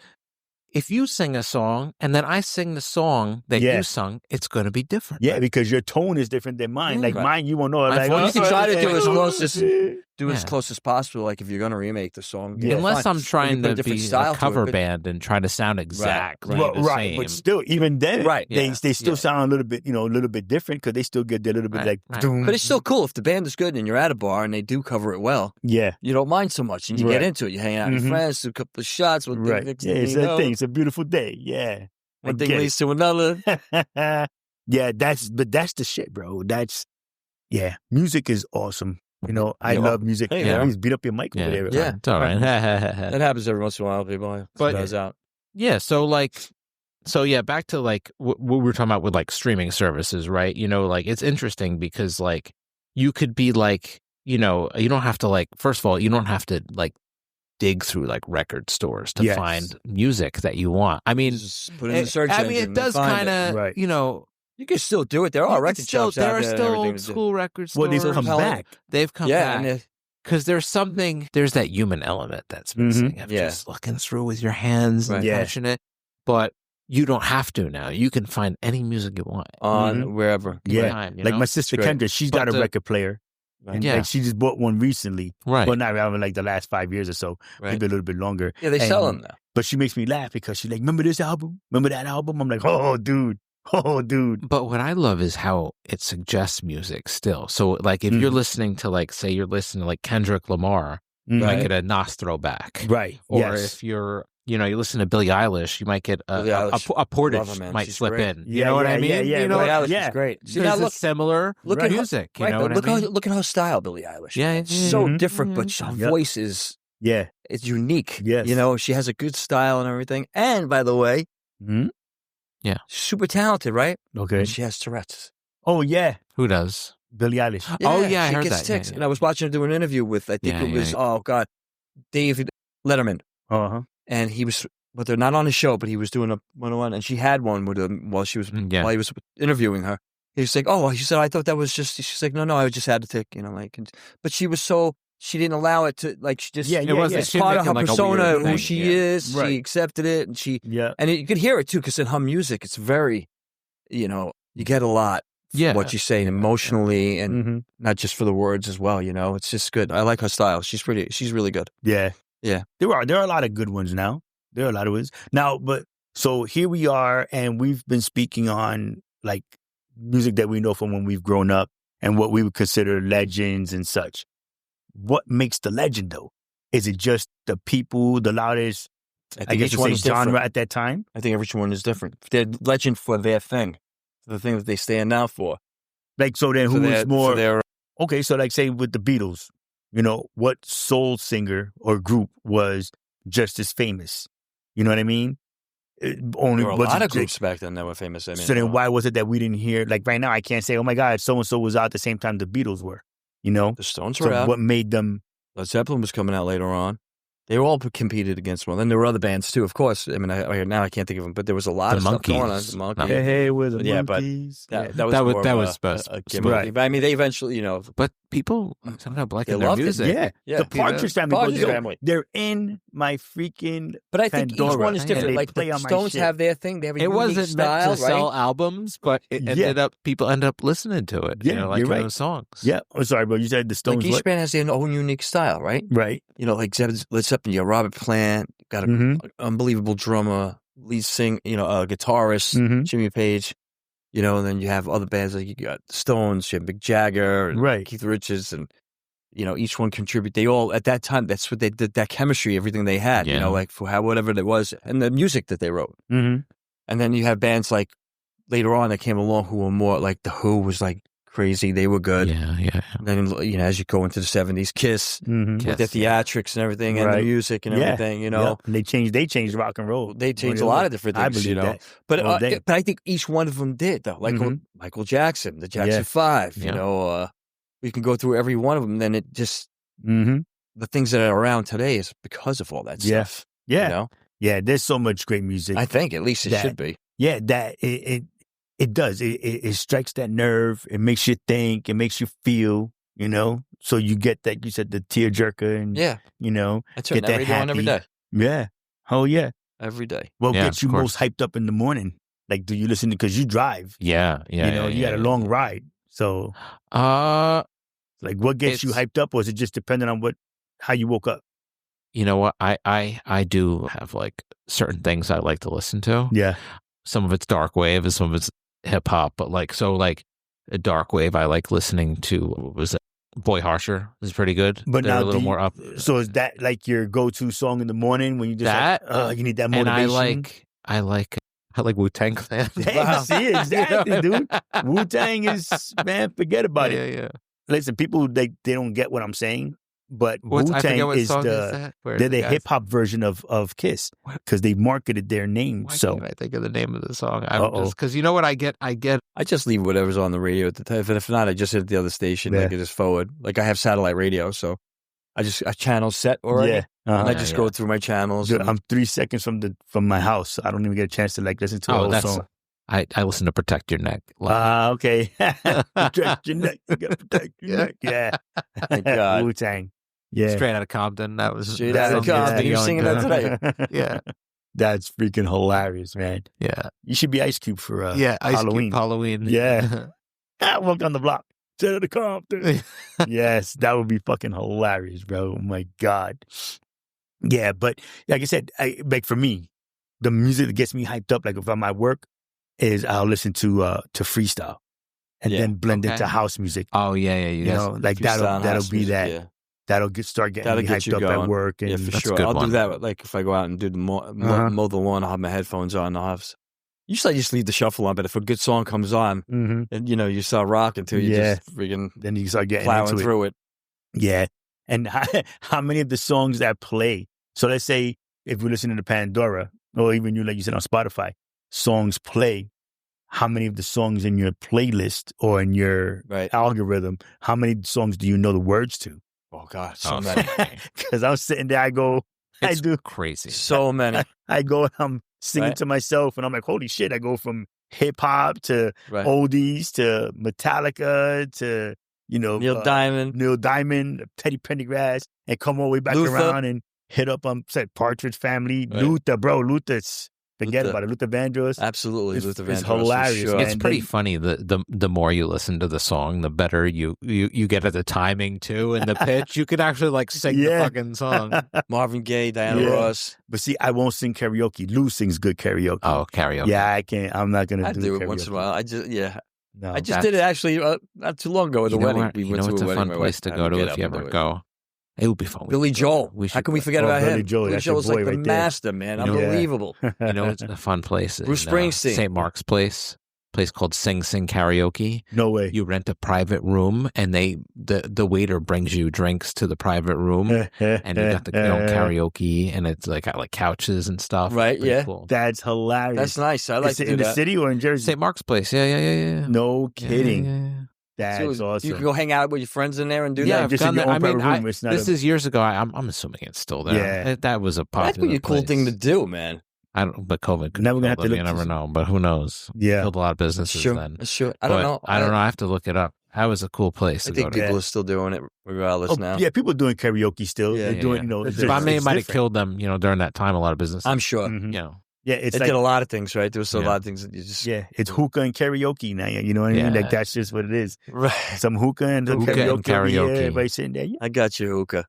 Speaker 1: If you sing a song and then I sing the song that you sung, it's going to be different.
Speaker 2: Yeah, because your tone is different than mine. Like mine, you won't know. Like,
Speaker 3: you can try to do as close as possible. Like if you're going to remake the song,
Speaker 1: unless I'm trying to be a cover band and try to sound exactly the same.
Speaker 2: But still, even then, they still sound a little bit different because they still get their little bit like.
Speaker 3: But it's still cool if the band is good and you're at a bar and they do cover it well.
Speaker 2: Yeah,
Speaker 3: you don't mind so much and you get into it. You hang out with friends, do a couple of shots with
Speaker 2: it's a thing. It's a beautiful day. Yeah,
Speaker 3: one thing leads to another.
Speaker 2: Yeah, that's the shit, bro. Music is awesome. You know, I love music.
Speaker 3: Hey,
Speaker 2: please beat up your mic over there.
Speaker 3: Yeah,
Speaker 1: it's all right.
Speaker 3: That happens every once in a while, people. But out.
Speaker 1: Yeah, back to like what we were talking about with like streaming services, right? You know, like it's interesting because like you could be like, you know, you don't have to like, first of all, you don't have to like dig through like record stores to find music that you want. I mean,
Speaker 3: just put it in the search engine.
Speaker 1: I mean, it does kind of, you know.
Speaker 3: You can still do it. There are record shops out there.
Speaker 1: There are still old school record stores.
Speaker 2: Well, they've come back.
Speaker 1: They've come back. Because there's that human element that's missing of just looking through with your hands and touching it. But you don't have to now. You can find any music you want
Speaker 3: on wherever.
Speaker 2: Yeah,
Speaker 1: time,
Speaker 2: like my sister Kendra, she's got a record player. And like she just bought one recently.
Speaker 1: Right.
Speaker 2: Well, not around like the last 5 years or so.
Speaker 3: Right.
Speaker 2: Maybe a little bit longer.
Speaker 3: Yeah, they sell them now.
Speaker 2: But she makes me laugh because she's like, remember this album? Remember that album? I'm like, oh, dude. Oh, dude.
Speaker 1: But what I love is how it suggests music still. So, like, if you're listening to, like, say you're listening to, like, Kendrick Lamar, you might get a Nas throwback.
Speaker 2: Right.
Speaker 1: Or if you're, you listen to Billie Eilish, you might get a Portage might slip in. You know what I mean?
Speaker 2: Yeah,
Speaker 1: you know,
Speaker 3: Billie Eilish is great.
Speaker 1: See, now look similar music. You know what I mean?
Speaker 3: Look at her style, Billie Eilish.
Speaker 1: Yeah,
Speaker 3: it's so different, but her voice is it's unique.
Speaker 2: Yes.
Speaker 3: You know, she has a good style and everything. And by the way,
Speaker 1: yeah,
Speaker 3: super talented, right?
Speaker 2: Okay.
Speaker 3: And she has Tourette's.
Speaker 2: Oh yeah,
Speaker 1: who does?
Speaker 2: Billie Eilish.
Speaker 3: Yeah,
Speaker 1: oh yeah, I
Speaker 3: she
Speaker 1: heard
Speaker 3: gets
Speaker 1: that.
Speaker 3: tics.
Speaker 1: Yeah.
Speaker 3: And I was watching her do an interview with I think it was oh god, David Letterman. And he was, but they're not on the show, but he was doing a one-on-one, and she had one with him while he was interviewing her. He was like, "Oh," she said, "I thought that was just." She's like, "No, I just had a tick," but she was so she didn't allow it to like she just
Speaker 1: it wasn't
Speaker 3: it's part of her persona, who she is.
Speaker 2: Right.
Speaker 3: She accepted it, and and you could hear it too because in her music, it's very, you get a lot. What she's saying emotionally and not just for the words as well. It's just good. I like her style. She's really good.
Speaker 2: Yeah.
Speaker 3: Yeah.
Speaker 2: There are a lot of good ones now. There are a lot of ones. Now, but so here we are, and we've been speaking on like music that we know from when we've grown up and what we would consider legends and such. What makes the legend though? Is it just the people, the loudest, I guess you say genre at that time?
Speaker 3: I think every one is different. They're legend for their thing, for the thing that they stand out for.
Speaker 2: Like, so then who is more? Okay, so like say with the Beatles, what soul singer or group was just as famous? You know what I mean?
Speaker 3: There were a lot of groups back then that were famous. I mean,
Speaker 2: so then why was it that we didn't hear, like right now, I can't say, oh my God, so-and-so was out at the same time the Beatles were,
Speaker 3: The Stones were out.
Speaker 2: What made them?
Speaker 3: Led Zeppelin was coming out later on. They all competed against one. Then there were other bands too, of course. I mean, now I can't think of them, but there was a lot of stuff going on. The Monkees.
Speaker 2: Hey, we're the Monkees.
Speaker 3: But that was supposed to be. Right. But I mean, they eventually,
Speaker 1: But people sometimes like their music.
Speaker 2: Yeah. The Partridge Family. They're in my freaking
Speaker 3: But I think
Speaker 2: Pandora.
Speaker 3: each one is different. Like the Stones have their thing. They have a unique style,
Speaker 1: meant to sell albums, but it people end up listening to it.
Speaker 2: Yeah,
Speaker 1: like
Speaker 2: you're
Speaker 1: their
Speaker 2: right.
Speaker 1: own songs.
Speaker 2: Yeah. I'm sorry, bro. You said the Stones.
Speaker 3: Like each band has their own unique style, right?
Speaker 2: Right.
Speaker 3: Like Led Zeppelin, you have Robert Plant, got an unbelievable drummer, lead singer, a guitarist, Jimmy Page, and then you have other bands like you got Stones, you have Mick Jagger, and Keith Richards, and each one contribute. They all at that time, that's what they did. That chemistry, everything they had, like for whatever it was, and the music that they wrote. And then you have bands like later on that came along who were more like the Who was like crazy. They were good.
Speaker 1: Yeah.
Speaker 3: And then as you go into the 70s, Kiss with their theatrics and everything, and the music and everything. And
Speaker 2: they changed rock and roll.
Speaker 3: They changed a lot of different things. I believe that. But I think each one of them did though. Like Michael Jackson, the Jackson 5. We can go through every one of them. And then it just the things that are around today is because of all that stuff.
Speaker 2: Yeah. Yeah. There's so much great music.
Speaker 3: I think at least it should be.
Speaker 2: Yeah. That it does. It strikes that nerve. It makes you think. It makes you feel. So you get that. You said the tearjerker, and
Speaker 3: I turn that radio on every day.
Speaker 2: Yeah. Oh yeah.
Speaker 3: Every day.
Speaker 2: What gets you most hyped up in the morning? Like, do you listen because you drive?
Speaker 1: Yeah.
Speaker 2: You got a long ride. So, like, what gets you hyped up, or is it just dependent on how you woke up?
Speaker 1: You know what? I do have like certain things I like to listen to.
Speaker 2: Yeah.
Speaker 1: Some of it's dark wave, and some of it's hip hop. But like a dark wave, I like listening to. What was it? Boy Harsher is pretty good.
Speaker 2: But
Speaker 1: they're
Speaker 2: now
Speaker 1: a little more up.
Speaker 2: So is that like your go-to song in the morning when you just you need that motivation?
Speaker 1: And I like Wu-Tang Clan.
Speaker 2: Wow. See, exactly, dude. Wu-Tang is, man, forget about it.
Speaker 1: Yeah.
Speaker 2: Listen, people, they don't get what I'm saying, but Wu-Tang is they're the hip-hop version of Kiss because they marketed their name.
Speaker 1: Why can't I think of the name of the song? Because you know what I get?
Speaker 3: I just leave whatever's on the radio at the time. And if not, I just hit the other station. Like I just forward. Like I have satellite radio, so I channel set already. Yeah. And I just go through my channels.
Speaker 2: Dude, I'm 3 seconds from my house. So I don't even get a chance to like listen to a whole song.
Speaker 1: I listen to Protect Your Neck.
Speaker 2: Okay. Protect your neck. You gotta protect your neck. Yeah.
Speaker 3: Thank God.
Speaker 2: Wu-Tang. Yeah.
Speaker 1: Straight out of Compton. That was
Speaker 3: straight out of Compton. You're singing that today.
Speaker 1: Yeah.
Speaker 2: That's freaking hilarious, man.
Speaker 1: Yeah.
Speaker 2: You should be Ice Cube for
Speaker 1: Ice
Speaker 2: Halloween.
Speaker 1: Cube Halloween.
Speaker 2: Yeah. I walked on the block. To the Compton. Yes, that would be fucking hilarious, bro. Oh my God. Yeah, but like I said, like for me, the music that gets me hyped up, like if I'm at work, is I'll listen to Freestyle and then blend into house music.
Speaker 1: Oh yeah.
Speaker 2: You know, like that'll be that. Yeah. That'll start getting me hyped up going. At work. And
Speaker 3: yeah, for sure. I'll do that. Like if I go out and do the mow the lawn, I'll have my headphones on. Usually I just leave the shuffle on, but if a good song comes on, and you start rocking too, you just freaking
Speaker 2: then you start getting
Speaker 3: plowing through it.
Speaker 2: Yeah. And how many of the songs that play? So let's say if we listen to Pandora, or even you, like you said on Spotify, songs play. How many of the songs in your playlist or in your algorithm, how many songs do you know the words to?
Speaker 3: Oh God, so many.
Speaker 2: Because I'm sitting there, I do
Speaker 1: crazy.
Speaker 3: So many.
Speaker 2: I go and I'm singing to myself, and I'm like, holy shit! I go from hip hop to oldies to Metallica to Neil Diamond, Teddy Pendergrass, and come all the way back around and hit up Partridge Family, Luther's. Forget about it. Luther Vandross.
Speaker 3: Absolutely. Luther Vandross.
Speaker 2: It's hilarious.
Speaker 3: Sure.
Speaker 1: It's pretty funny. The more you listen to the song, the better you get at the timing too and the pitch. You could actually sing the fucking song.
Speaker 3: Marvin Gaye, Diana Ross.
Speaker 2: But see, I won't sing karaoke. Lou sings good karaoke.
Speaker 1: Oh, karaoke.
Speaker 2: Yeah, I can't. I'm not going to do
Speaker 3: it
Speaker 2: karaoke.
Speaker 3: Once in a while. I just did it actually not too long ago at the wedding.
Speaker 1: We went to a wedding. It's a fun place to go to if you ever go. It would be fun.
Speaker 3: Billy Joel. How can we forget about him? Billy Joel's like the master, man. Unbelievable.
Speaker 1: It's a fun place.
Speaker 3: Bruce Springsteen.
Speaker 1: St. Mark's Place called Sing Sing Karaoke.
Speaker 2: No way.
Speaker 1: You rent a private room, and the waiter brings you drinks to the private room, and you got the karaoke, and it's got couches and stuff.
Speaker 3: Right, yeah.
Speaker 2: Cool. That's hilarious.
Speaker 3: That's nice. I like to do that.
Speaker 2: In the city or in Jersey?
Speaker 1: St. Mark's Place. Yeah.
Speaker 2: No kidding.
Speaker 1: Yeah.
Speaker 2: That's awesome.
Speaker 3: You can go hang out with your friends in there and do that.
Speaker 1: Yeah,
Speaker 2: just in your own room.
Speaker 1: This is years ago. I'm assuming it's still there.
Speaker 2: Yeah,
Speaker 1: that was a popular.
Speaker 3: That's a cool thing to do, man.
Speaker 1: I don't. But COVID.
Speaker 2: Never gonna have to look.
Speaker 1: You never know. But who knows?
Speaker 2: Yeah,
Speaker 1: killed a lot of businesses then.
Speaker 3: Sure. I don't know.
Speaker 1: I don't know. I have to look it up. That was a cool place.
Speaker 3: I think people are still doing it regardless now.
Speaker 2: Yeah, people are doing karaoke still.
Speaker 3: Yeah,
Speaker 2: they're doing.
Speaker 1: But it might have killed them. During that time, a lot of businesses.
Speaker 3: I'm sure.
Speaker 2: Yeah,
Speaker 3: it did a lot of things, right? There was a lot of things that you just...
Speaker 2: Yeah, it's hookah and karaoke now, you know what I mean? Like, that's just what it is.
Speaker 3: Right.
Speaker 2: Some hookah and karaoke. Yeah, everybody sitting there. Yeah.
Speaker 3: I got you, hookah.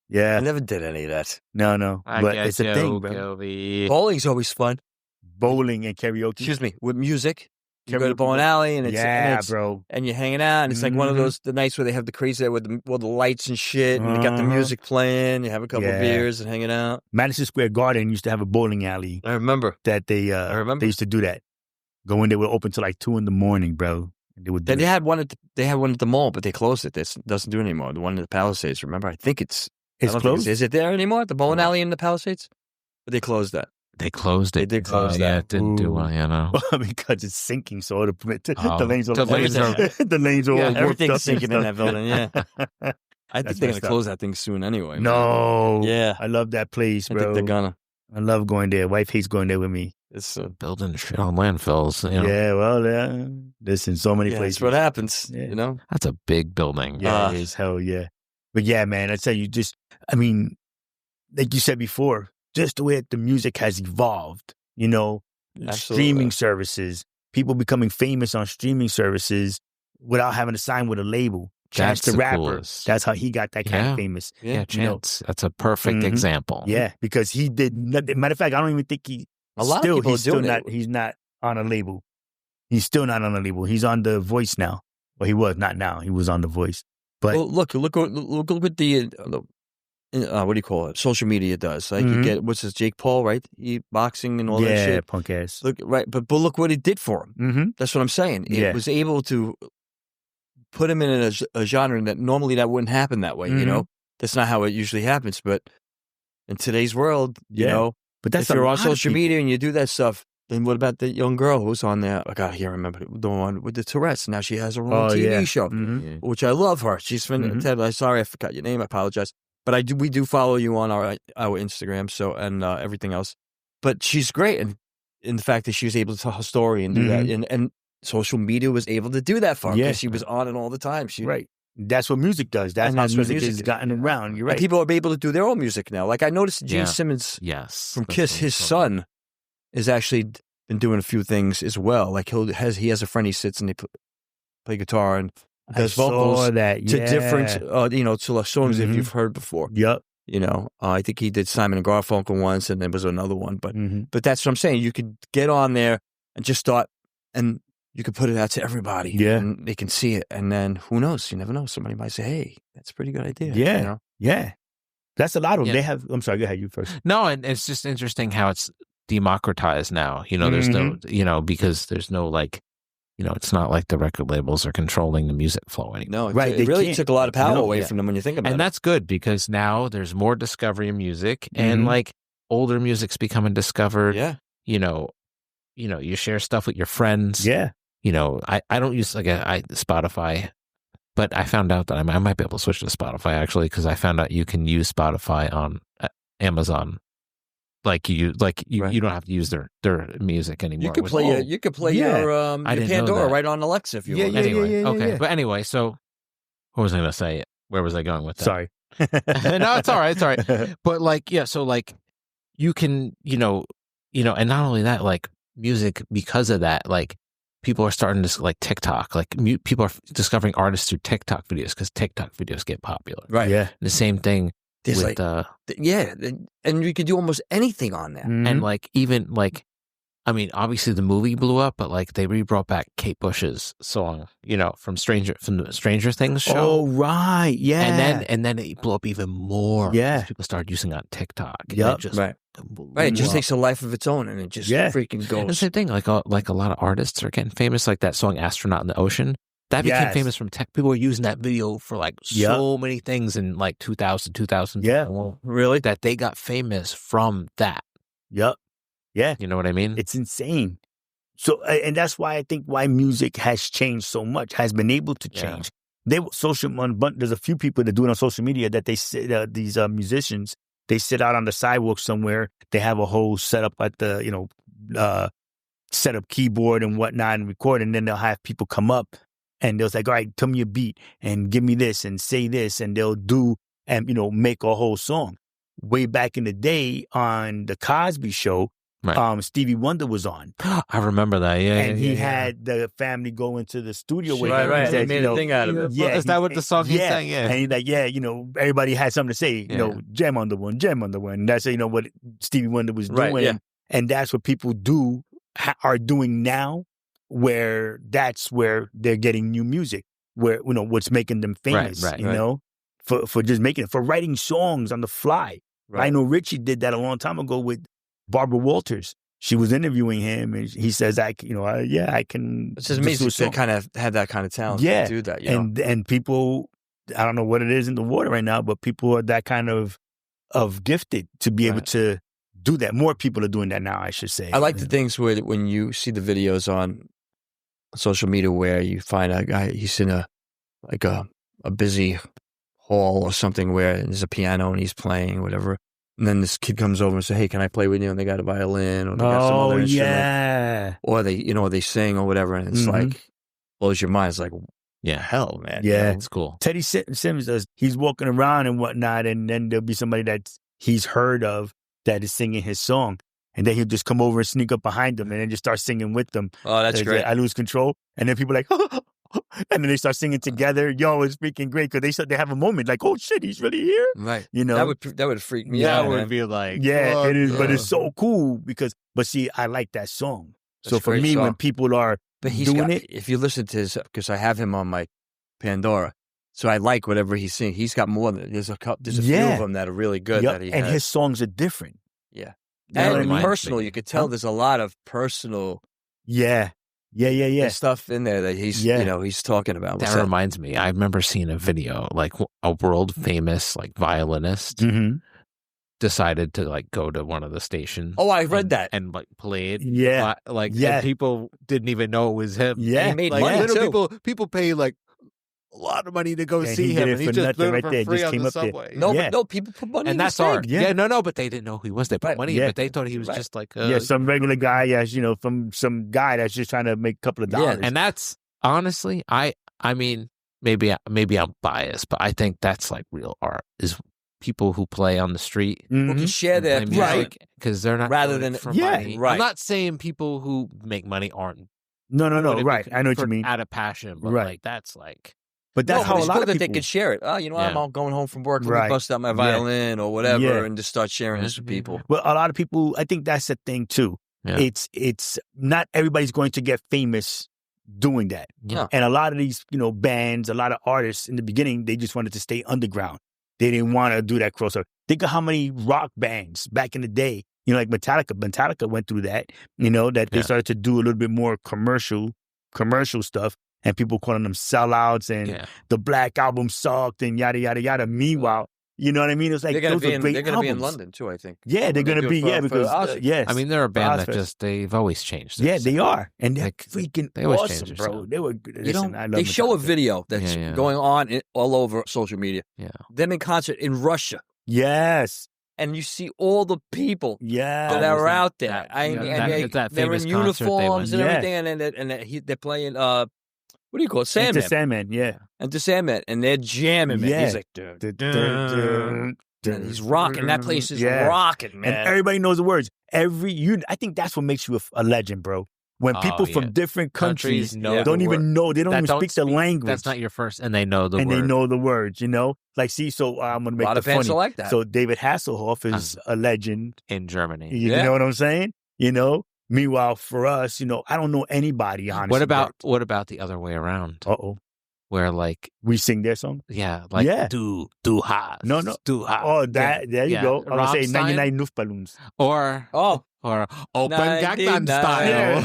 Speaker 2: Yeah.
Speaker 3: I never did any of that.
Speaker 2: No. But it's a thing, bro.
Speaker 3: Bowling's always fun.
Speaker 2: Bowling and karaoke.
Speaker 3: Excuse me, with music. You go to bowling alley and it's
Speaker 2: bro.
Speaker 3: And you're hanging out and it's like one of the nights where they have the crazy with the lights and shit and you got the music playing. You have a couple of beers and hanging out.
Speaker 2: Madison Square Garden used to have a bowling alley.
Speaker 3: I remember
Speaker 2: that they used to do that. Go in, they would open till 2 a.m, bro.
Speaker 3: They had one at the mall, but they closed it. This doesn't do it anymore. The one in the Palisades. Remember, I think it's
Speaker 2: closed.
Speaker 3: Is it there anymore? The bowling alley in the Palisades? But they closed that.
Speaker 1: They closed it.
Speaker 3: They did close that.
Speaker 1: Yeah, it didn't do well,
Speaker 2: because it's sinking, so the lanes are all
Speaker 3: everything's sinking in that building, yeah. I think they're going to close that thing soon anyway.
Speaker 2: No.
Speaker 3: Man. Yeah.
Speaker 2: I love that place, bro.
Speaker 3: I think they're going to.
Speaker 2: I love going there. Wife hates going there with me.
Speaker 1: It's building shit on landfills.
Speaker 2: Yeah, well, there's in so many places.
Speaker 3: That's what happens,
Speaker 1: That's a big building.
Speaker 2: Yeah, it is. Hell yeah. But yeah, man, I tell you, like you said before, just the way that the music has evolved, streaming services, people becoming famous on streaming services without having to sign with a label. Chance the Rapper. Coolest. That's how he got that kind of famous.
Speaker 1: Yeah, Chance. That's a perfect example.
Speaker 2: Yeah, because he did. Matter of fact, I don't even think he's not on a label. He's still not on a label. He's on The Voice now. Well, he was not now. He was on The Voice. But
Speaker 3: look what the what do you call it? Social media does. Like you get Jake Paul, right? Boxing and all that shit.
Speaker 2: Yeah, punk ass.
Speaker 3: Look, right, but look what it did for him.
Speaker 2: Mm-hmm.
Speaker 3: That's what I'm saying. It was able to put him in a genre that normally that wouldn't happen that way. That's not how it usually happens. But in today's world,
Speaker 2: but that's
Speaker 3: if you're on social media and you do that stuff, then what about the young girl who's on there? I can't remember the one with the Tourette's. Now she has her own TV show, which I love her. She's Ted. I'm sorry, I forgot your name. I apologize. But we do follow you on our Instagram, and everything else. But she's great, and in the fact that she was able to tell her story and do that, and social media was able to do that for her because she was on it all the time.
Speaker 2: Right. That's what music does. That's how music has gotten around. You're right.
Speaker 3: And people are able to do their own music now. Like I noticed Gene Simmons from Kiss, his son has actually been doing a few things as well. Like he has a friend he sits and they play guitar and does vocals
Speaker 2: to
Speaker 3: different, to songs that you've heard before.
Speaker 2: Yep.
Speaker 3: I think he did Simon and Garfunkel once, and there was another one. But that's what I'm saying. You could get on there and just start, and you could put it out to everybody.
Speaker 2: Yeah.
Speaker 3: And they can see it. And then who knows? You never know. Somebody might say, hey, that's a pretty good idea.
Speaker 2: Yeah. Yeah. That's a lot of them.
Speaker 1: Yeah.
Speaker 2: They have, I'm sorry, go ahead, you first.
Speaker 1: No, and it's just interesting how it's democratized now. There's no, because there's no like, it's not like the record labels are controlling the music flow anymore.
Speaker 3: No, right. It really took a lot of power away from them when you think about it.
Speaker 1: And that's good because now there's more discovery in music and like older music's becoming discovered.
Speaker 3: Yeah.
Speaker 1: You share stuff with your friends.
Speaker 2: Yeah.
Speaker 1: I don't use Spotify, but I found out that I might be able to switch to Spotify actually because I found out you can use Spotify on Amazon. You don't have to use their music anymore.
Speaker 3: You could play your Pandora right on Alexa if you want.
Speaker 1: Anyway, okay. But anyway, so what was I going to say? Where was I going with that?
Speaker 2: Sorry.
Speaker 1: No, it's all right. It's all right. But so you can, and not only that, like music because of that, like people are starting to like TikTok, like people are discovering artists through TikTok videos because TikTok videos get popular.
Speaker 3: Right.
Speaker 2: Yeah.
Speaker 1: And the same thing.
Speaker 3: There's
Speaker 1: with,
Speaker 3: and you could do almost anything on there.
Speaker 1: And even obviously the movie blew up, but they brought back Kate Bush's song, from the Stranger Things show.
Speaker 2: Oh right, yeah.
Speaker 1: And then it blew up even more.
Speaker 2: Yeah,
Speaker 1: people started using it on TikTok.
Speaker 2: Yep.
Speaker 3: Right. It just takes a life of its own, and it just freaking goes.
Speaker 1: And the same thing, like a lot of artists are getting famous, like that song "Astronaut in the Ocean." That became famous from tech. People were using that video for so many things in 2000, 2000.
Speaker 2: Yeah.
Speaker 3: Really?
Speaker 1: That they got famous from that.
Speaker 2: Yep. Yeah.
Speaker 1: You know what I mean?
Speaker 2: It's insane. So, and that's why I think why music has changed so much, has been able to change. There's a few people that do it on social media that they sit, these musicians, they sit out on the sidewalk somewhere. They have a whole setup at the, set up keyboard and whatnot and record. And then they'll have people come up. And they'll say, all right, tell me a beat and give me this and say this. And they'll do and, make a whole song. Way back in the day on the Cosby Show, Stevie Wonder was on.
Speaker 1: I remember that, yeah.
Speaker 2: And he had the family go into the studio with him.
Speaker 3: Right. He made a thing out of it.
Speaker 2: Yeah.
Speaker 1: Is that what the song he sang? Yeah.
Speaker 2: And he's like, everybody had something to say, jam on the one. And that's, what Stevie Wonder was doing.
Speaker 3: Right, yeah.
Speaker 2: And that's what people are doing now. Where that's where they're getting new music, where what's making them famous, for just making it, for writing songs on the fly. Right. I know Richie did that a long time ago with Barbara Walters. She was interviewing him, and he says, I can.
Speaker 3: It's just amazing to kind of have that kind of talent to do that.
Speaker 2: And people, I don't know what it is in the water right now, but people are that kind of gifted to be able to do that. More people are doing that now, I should say.
Speaker 3: I like the things where when you see the videos on social media where you find a guy, he's in a busy hall or something where there's a piano and he's playing or whatever. And then this kid comes over and says, hey, can I play with you? And they got a violin or they got some other instrument. Or they sing or whatever. And it's blows your mind. It's like, hell, man.
Speaker 2: Yeah.
Speaker 1: It's cool.
Speaker 2: Teddy Sims does, he's walking around and whatnot. And then there'll be somebody that he's heard of that is singing his song. And then he'll just come over and sneak up behind them and then just start singing with them.
Speaker 3: Oh, that's great.
Speaker 2: I lose control. And then people are like, and then they start singing together. Yo, it's freaking great because they have a moment like, oh shit, he's really here.
Speaker 3: Right. That would freak me out.
Speaker 1: That would be like,
Speaker 2: it is, but it's so cool but see, I like that song. That's so for me, when people are doing it.
Speaker 3: If you listen to his, because I have him on my Pandora. So I like whatever he's singing. He's got more than there's a few of them that are really good. That he
Speaker 2: and
Speaker 3: has.
Speaker 2: His songs are different.
Speaker 3: Yeah. And personal, you could tell there's a lot of personal stuff in there that he's he's talking about.
Speaker 1: That reminds me, I remember seeing a video, like a world famous violinist decided to go to one of the stations.
Speaker 3: Oh, I read that.
Speaker 1: And played.
Speaker 2: Yeah.
Speaker 1: And people didn't even know it was him.
Speaker 3: Yeah. He made money too.
Speaker 1: People pay a lot of money to go see him, and he just flew for free on the subway.
Speaker 3: No, people put money.
Speaker 1: And that's art. Yeah, no, but they didn't know who he was. They put money in, but they thought he was just
Speaker 2: some regular guy. From some guy that's just trying to make a couple of dollars.
Speaker 1: And that's honestly, I mean, maybe I'm biased, but I think that's real art. Is people who play on the street.
Speaker 3: Who can share their
Speaker 1: music because they're not
Speaker 3: rather
Speaker 1: doing
Speaker 3: than
Speaker 1: it for
Speaker 2: yeah,
Speaker 1: money.
Speaker 3: right.
Speaker 1: I'm not saying people who make money aren't.
Speaker 2: No, right. I know what you mean.
Speaker 1: Out of passion, but
Speaker 2: right.
Speaker 1: like that's like.
Speaker 2: But that's how a lot of
Speaker 3: that
Speaker 2: people...
Speaker 3: they could share it. Oh, you know, I'm all going home from work. Let me bust out my violin or whatever, and just start sharing this with people.
Speaker 2: Well, a lot of people, I think that's the thing too. Yeah. It's not everybody's going to get famous doing that.
Speaker 1: Yeah.
Speaker 2: And a lot of these, bands, a lot of artists in the beginning, they just wanted to stay underground. They didn't want to do that crossover. Think of how many rock bands back in the day, like Metallica. Metallica went through that, that they started to do a little bit more commercial stuff. And people calling them sellouts and the Black Album sucked and yada, yada, yada. Meanwhile, you know what I mean? It's like, those are great
Speaker 3: They're going to be in
Speaker 2: albums.
Speaker 3: London too, I think.
Speaker 2: Yeah, they're going to be, because, yes.
Speaker 1: I mean, they're a band that they've always changed.
Speaker 2: Yeah, they are. And they're freaking awesome, bro. They were, listen, I love
Speaker 3: They show
Speaker 2: Metallica.
Speaker 3: a video that's going on all over social media.
Speaker 1: Yeah.
Speaker 3: Them in concert in Russia.
Speaker 2: Yes.
Speaker 3: And you see all the people that are out there. They're in uniforms and everything, and they're playing, what do you call it? Sandman.
Speaker 2: Enter Sandman, yeah.
Speaker 3: Enter Sandman, and they're jamming, man. He's like, and he's rocking. That place is rocking, man.
Speaker 2: And everybody knows the words. I think that's what makes you a legend, bro. When people from different countries don't even know, they don't even speak the language.
Speaker 1: That's not your first, and they know the words.
Speaker 2: And they know the words, Like, see, so I'm going to make
Speaker 3: a lot of fans
Speaker 2: funny.
Speaker 3: like that.
Speaker 2: So David Hasselhoff is a legend.
Speaker 1: In Germany.
Speaker 2: You know what I'm saying? Meanwhile, for us, I don't know anybody, honestly.
Speaker 1: What about the other way around?
Speaker 2: Uh-oh.
Speaker 1: Where, like...
Speaker 2: We sing their song?
Speaker 1: Yeah. Like, Du hast.
Speaker 2: No.
Speaker 1: Du hast.
Speaker 2: Oh, there you go. I was going to say 99 Luftballons.
Speaker 1: Or Open Gangnam Style.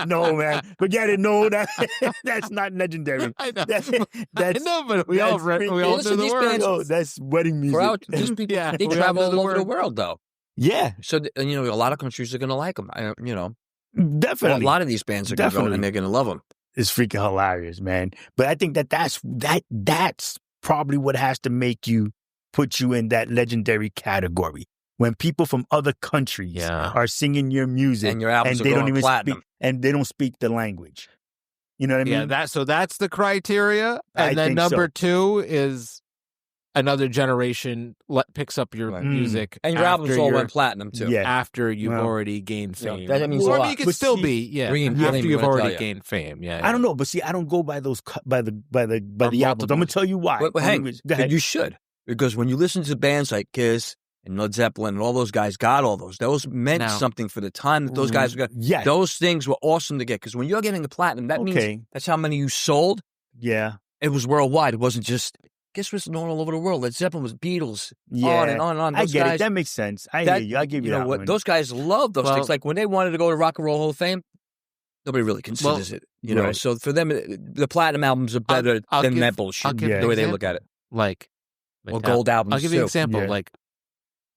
Speaker 2: No, man. Forget it. No, that's not legendary.
Speaker 1: I know.
Speaker 2: That's,
Speaker 1: but we all know the words.
Speaker 2: Oh, that's wedding music.
Speaker 3: They travel all over the world, though.
Speaker 2: Yeah.
Speaker 3: So, a lot of countries are going to like them,
Speaker 2: Definitely.
Speaker 3: A lot of these bands are going to go and they're going to love them.
Speaker 2: It's freaking hilarious, man. But I think that's probably what has to put you in that legendary category. When people from other countries are singing your music
Speaker 3: and your albums
Speaker 2: they
Speaker 3: are
Speaker 2: don't
Speaker 3: going
Speaker 2: even
Speaker 3: platinum.
Speaker 2: and they don't speak the language. You know what I mean?
Speaker 1: Yeah, so that's the criteria. And then number 2 is another generation picks up your music.
Speaker 3: And your albums all went platinum, too.
Speaker 2: Yeah.
Speaker 1: After you've already gained fame.
Speaker 3: That means a lot.
Speaker 1: You could still be, after you've already gained fame. Yeah.
Speaker 2: I don't know, but see, I don't go by those, by the albums. I'm going to tell you why.
Speaker 3: But you should. Because when you listen to bands like Kiss and Led Zeppelin and all those guys got all those. Those meant something for the time that those guys got.
Speaker 2: Yes.
Speaker 3: Those things were awesome to get. Because when you're getting the platinum, that means that's how many you sold.
Speaker 2: Yeah.
Speaker 3: It was worldwide. It wasn't just... Guess what's known all over the world? Led Zeppelin was Beatles. On and on and on. Those
Speaker 2: I get
Speaker 3: guys,
Speaker 2: it. That makes sense. I hear you. I'll give you that one.
Speaker 3: Those guys love those things. Like when they wanted to go to Rock and Roll Hall of Fame, nobody really considers it. You know, so for them, the platinum albums are better than that bullshit. The way they look at it.
Speaker 1: Like...
Speaker 3: Or gold albums.
Speaker 1: I'll give you an example. Like,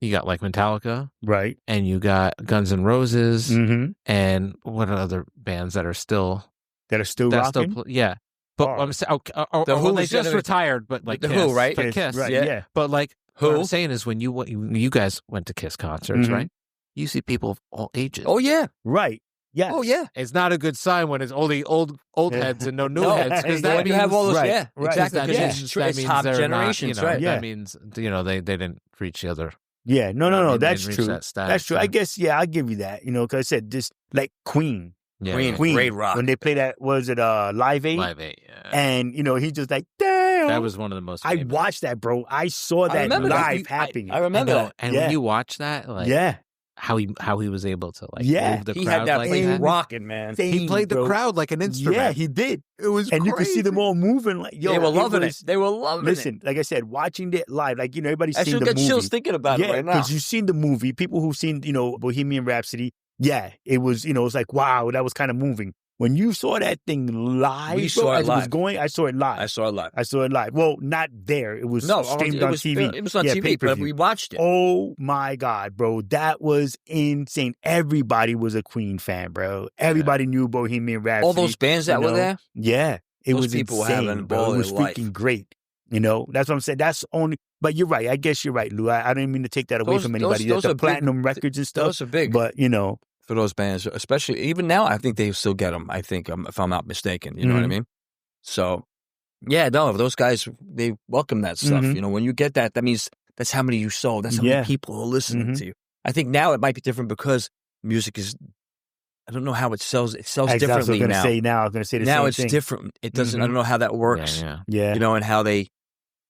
Speaker 1: you got like Metallica,
Speaker 2: right?
Speaker 1: And you got Guns N' Roses, and what are other bands that are still
Speaker 2: rocking?
Speaker 1: Yeah, but I'm saying,
Speaker 3: the Who
Speaker 1: they just retired, but like
Speaker 3: the
Speaker 1: Kiss,
Speaker 3: Who, right?
Speaker 1: But Kiss,
Speaker 2: right? Yeah.
Speaker 1: But like,
Speaker 3: Who?
Speaker 1: what I'm saying is, when you guys went to Kiss concerts, right? You see people of all ages.
Speaker 3: Oh yeah,
Speaker 2: right. Yeah.
Speaker 3: Oh yeah.
Speaker 1: It's not a good sign when it's only old heads and no new heads, because that means
Speaker 3: you have all those.
Speaker 2: Right.
Speaker 3: Yeah, exactly.
Speaker 1: That means
Speaker 3: top
Speaker 1: they're
Speaker 3: generations,
Speaker 1: not,
Speaker 3: right?
Speaker 1: That means they didn't reach the other.
Speaker 2: Yeah, no. That's true.
Speaker 1: That's
Speaker 2: true. I guess I'll give you that. Because I said just like Queen.
Speaker 1: Yeah,
Speaker 2: Queen,
Speaker 3: great rock.
Speaker 2: When they play that, was it Live Aid?
Speaker 1: Live Aid, yeah.
Speaker 2: And he's just like, damn.
Speaker 1: That was one of the most.
Speaker 2: I watched that, bro. I saw that live happening.
Speaker 3: I remember that.
Speaker 1: And when you watch that, like, how he was able to like move the crowd.
Speaker 3: He had that
Speaker 1: like
Speaker 3: place
Speaker 1: that.
Speaker 3: rocking, man.
Speaker 1: He played the crowd like an instrument.
Speaker 2: Yeah, he did.
Speaker 1: It was
Speaker 2: and
Speaker 1: crazy.
Speaker 2: You could see them all moving like
Speaker 3: they were loving it. They were loving it.
Speaker 2: Listen, like I said, watching it live, like everybody's seen the movie.
Speaker 3: I still get chills thinking about it right now.
Speaker 2: Because you've seen the movie. People who've seen Bohemian Rhapsody, it was it was like, wow, that was kind of moving. When you saw that thing live,
Speaker 3: we saw it live.
Speaker 2: It was going, I saw it live.
Speaker 3: I saw it live.
Speaker 2: Well, not there. It was streamed on TV.
Speaker 3: It was on TV, but we watched it.
Speaker 2: Oh my God, bro. That was insane. Everybody was a Queen fan, bro. Everybody knew Bohemian Rhapsody.
Speaker 3: All those bands that were there?
Speaker 2: Yeah. It
Speaker 3: those
Speaker 2: was
Speaker 3: people
Speaker 2: insane,
Speaker 3: were having
Speaker 2: bro. It was freaking great. That's what I'm saying. That's only, but you're right. I guess you're right, Lou. I didn't mean to take that away from anybody. Those the platinum records and stuff.
Speaker 3: Those are big.
Speaker 2: But,
Speaker 3: for those bands, especially even now, I think they still get them. I think, if I'm not mistaken, you know what I mean. So, Yeah, no, those guys, they welcome that stuff. You know, when you get that, that means that's how many you sold. That's how many people are listening to you. I think now it might be different because music is, I don't know how it sells. It sells differently now.
Speaker 2: I was going to say the same thing.
Speaker 3: Now it's different. It doesn't, I don't know how that works.
Speaker 2: Yeah.
Speaker 3: You know, and how they,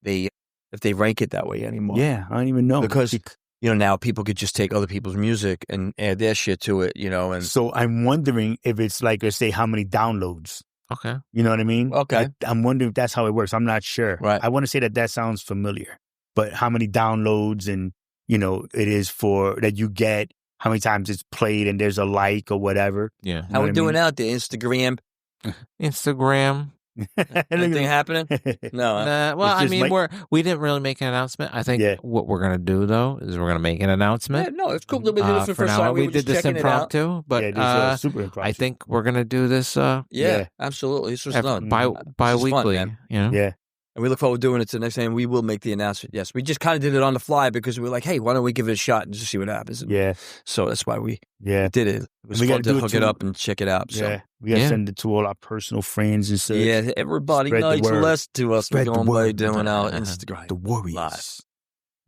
Speaker 3: if they rank it that way anymore.
Speaker 2: Yeah, I don't even know.
Speaker 3: Because, you know, now people could just take other people's music and add their shit to it, you know. And
Speaker 2: so I'm wondering if it's like, let's say, how many downloads.
Speaker 1: Okay.
Speaker 2: You know what I mean?
Speaker 3: Okay.
Speaker 2: I'm wondering if that's how it works. I'm not sure.
Speaker 3: Right.
Speaker 2: I want to say that sounds familiar. But how many downloads and, you know, it is for that you get, how many times it's played and there's a like or whatever.
Speaker 1: Yeah.
Speaker 2: You know
Speaker 3: how we
Speaker 2: what
Speaker 3: doing out there? Instagram? Anything happening? No.
Speaker 1: Well, I mean, we didn't really make an announcement. I think what we're going to do, though, is we're going to make an announcement.
Speaker 3: Yeah, no, it's cool that we did this for the first time.
Speaker 1: We did this impromptu, but
Speaker 2: super impromptu.
Speaker 1: I think we're going to do this.
Speaker 3: Yeah, absolutely. This was fun.
Speaker 1: Bi-weekly.
Speaker 3: Fun,
Speaker 1: you know?
Speaker 2: Yeah.
Speaker 3: And we look forward to doing it the next time. We will make the announcement. Yes, we just kind of did it on the fly because we were like, hey, why don't we give it a shot and just see what happens? And so that's why we did it. It was fun to hook it up and check it out. So.
Speaker 2: Yeah, we got to send it to all our personal friends and stuff.
Speaker 3: Yeah, everybody knows less to us. We're going by doing our Instagram.
Speaker 2: The Warriors.
Speaker 3: Live.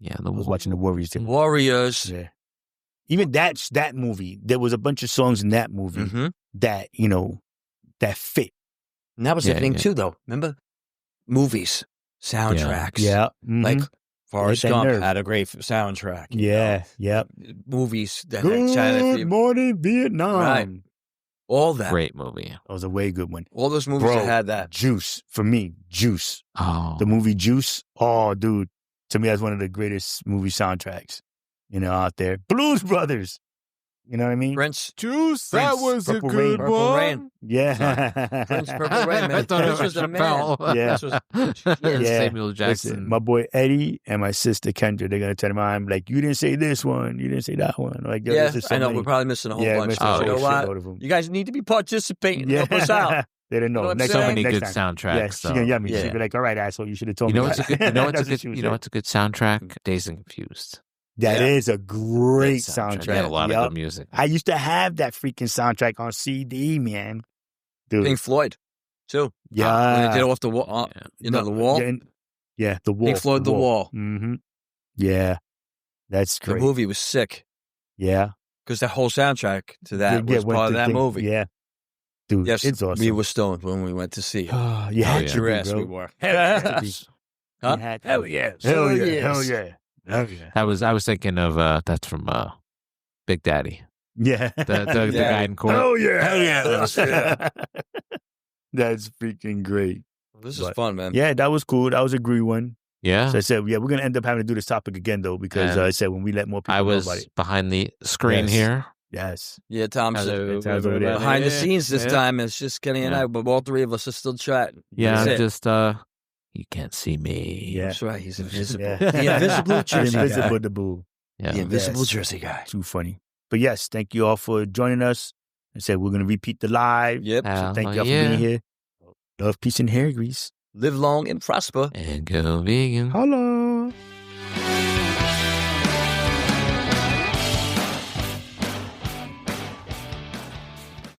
Speaker 2: Yeah, I was watching the Warriors.
Speaker 3: Warriors.
Speaker 2: Yeah. Even that movie, there was a bunch of songs in that movie that, you know, that fit.
Speaker 3: And that was the thing too, though. Remember? Movies, soundtracks.
Speaker 2: Yeah.
Speaker 3: Like Forrest Gump had a great soundtrack.
Speaker 2: Yeah.
Speaker 3: Movies that
Speaker 2: Good Morning Vietnam.
Speaker 3: Right. All that.
Speaker 1: Great movie.
Speaker 2: That was a way good one.
Speaker 3: All those movies that had that.
Speaker 2: Juice. For me, Juice.
Speaker 1: Oh.
Speaker 2: The movie Juice. Oh, dude. To me, that's one of the greatest movie soundtracks, you know, out there. Blues Brothers. You know what I mean?
Speaker 3: Prince.
Speaker 1: Juice.
Speaker 2: Prince,
Speaker 1: that was
Speaker 2: Purple
Speaker 1: a good
Speaker 2: Rain.
Speaker 1: one.
Speaker 3: Rain.
Speaker 2: Yeah.
Speaker 3: Prince, Purple Rain, man.
Speaker 1: I thought
Speaker 3: This was the man.
Speaker 2: Yeah.
Speaker 1: Samuel Jackson.
Speaker 2: Listen, my boy Eddie and my sister Kendra, they're going to tell him, I'm like, you didn't say this one. You didn't say that one. Like,
Speaker 3: I know. We're probably missing a whole bunch. You know what? You guys need to be participating. Help us out.
Speaker 2: They didn't know.
Speaker 3: Next
Speaker 1: so
Speaker 3: time.
Speaker 1: many good
Speaker 2: time.
Speaker 1: soundtracks.
Speaker 2: Yeah, she's gonna yell me. She'd be like, "All right, asshole, you should have told me."
Speaker 1: What's a good? What's a good soundtrack? Dazed and Confused.
Speaker 2: That is a great soundtrack.
Speaker 1: They had a lot of good music.
Speaker 2: I used to have that freaking soundtrack on CD, man. Dude.
Speaker 3: Pink Floyd, too.
Speaker 2: Yeah,
Speaker 3: when they did off the wall. You know the wall.
Speaker 2: Yeah, the wall.
Speaker 3: Pink Floyd, the wall.
Speaker 2: Mm-hmm. Yeah, that's great.
Speaker 3: The movie was sick.
Speaker 2: Yeah,
Speaker 3: because the whole soundtrack to that was part of that movie.
Speaker 2: Yeah. Dude,
Speaker 3: yes,
Speaker 2: it's awesome.
Speaker 3: We were stoned when we went to see it.
Speaker 2: You had
Speaker 3: your ass, we were.
Speaker 2: Hell
Speaker 3: yeah.
Speaker 1: I was thinking of that's from Big Daddy.
Speaker 2: Yeah.
Speaker 1: The guy in court.
Speaker 2: Hell yeah. That's freaking great.
Speaker 3: This is fun, man.
Speaker 2: Yeah, that was cool. That was a great one.
Speaker 1: Yeah.
Speaker 2: So I said, we're going to end up having to do this topic again, though, because I said when we let more people know about it.
Speaker 1: Behind the screen here.
Speaker 2: Yes.
Speaker 3: Yeah, Tom's
Speaker 2: behind
Speaker 3: the scenes this time. It's just Kenny and I, but all three of us are still chatting.
Speaker 1: Yeah, just you can't see me.
Speaker 2: Yeah.
Speaker 3: That's right. He's invisible.
Speaker 2: Yeah.
Speaker 3: The invisible Jersey guy.
Speaker 2: The
Speaker 3: invisible Jersey guy.
Speaker 2: Too funny. But yes, thank you all for joining us. I said we're going to repeat the live.
Speaker 3: Yep.
Speaker 2: So thank you all for being here. Love, peace, and hair grease.
Speaker 3: Live long and prosper.
Speaker 1: And go vegan.
Speaker 2: Holla.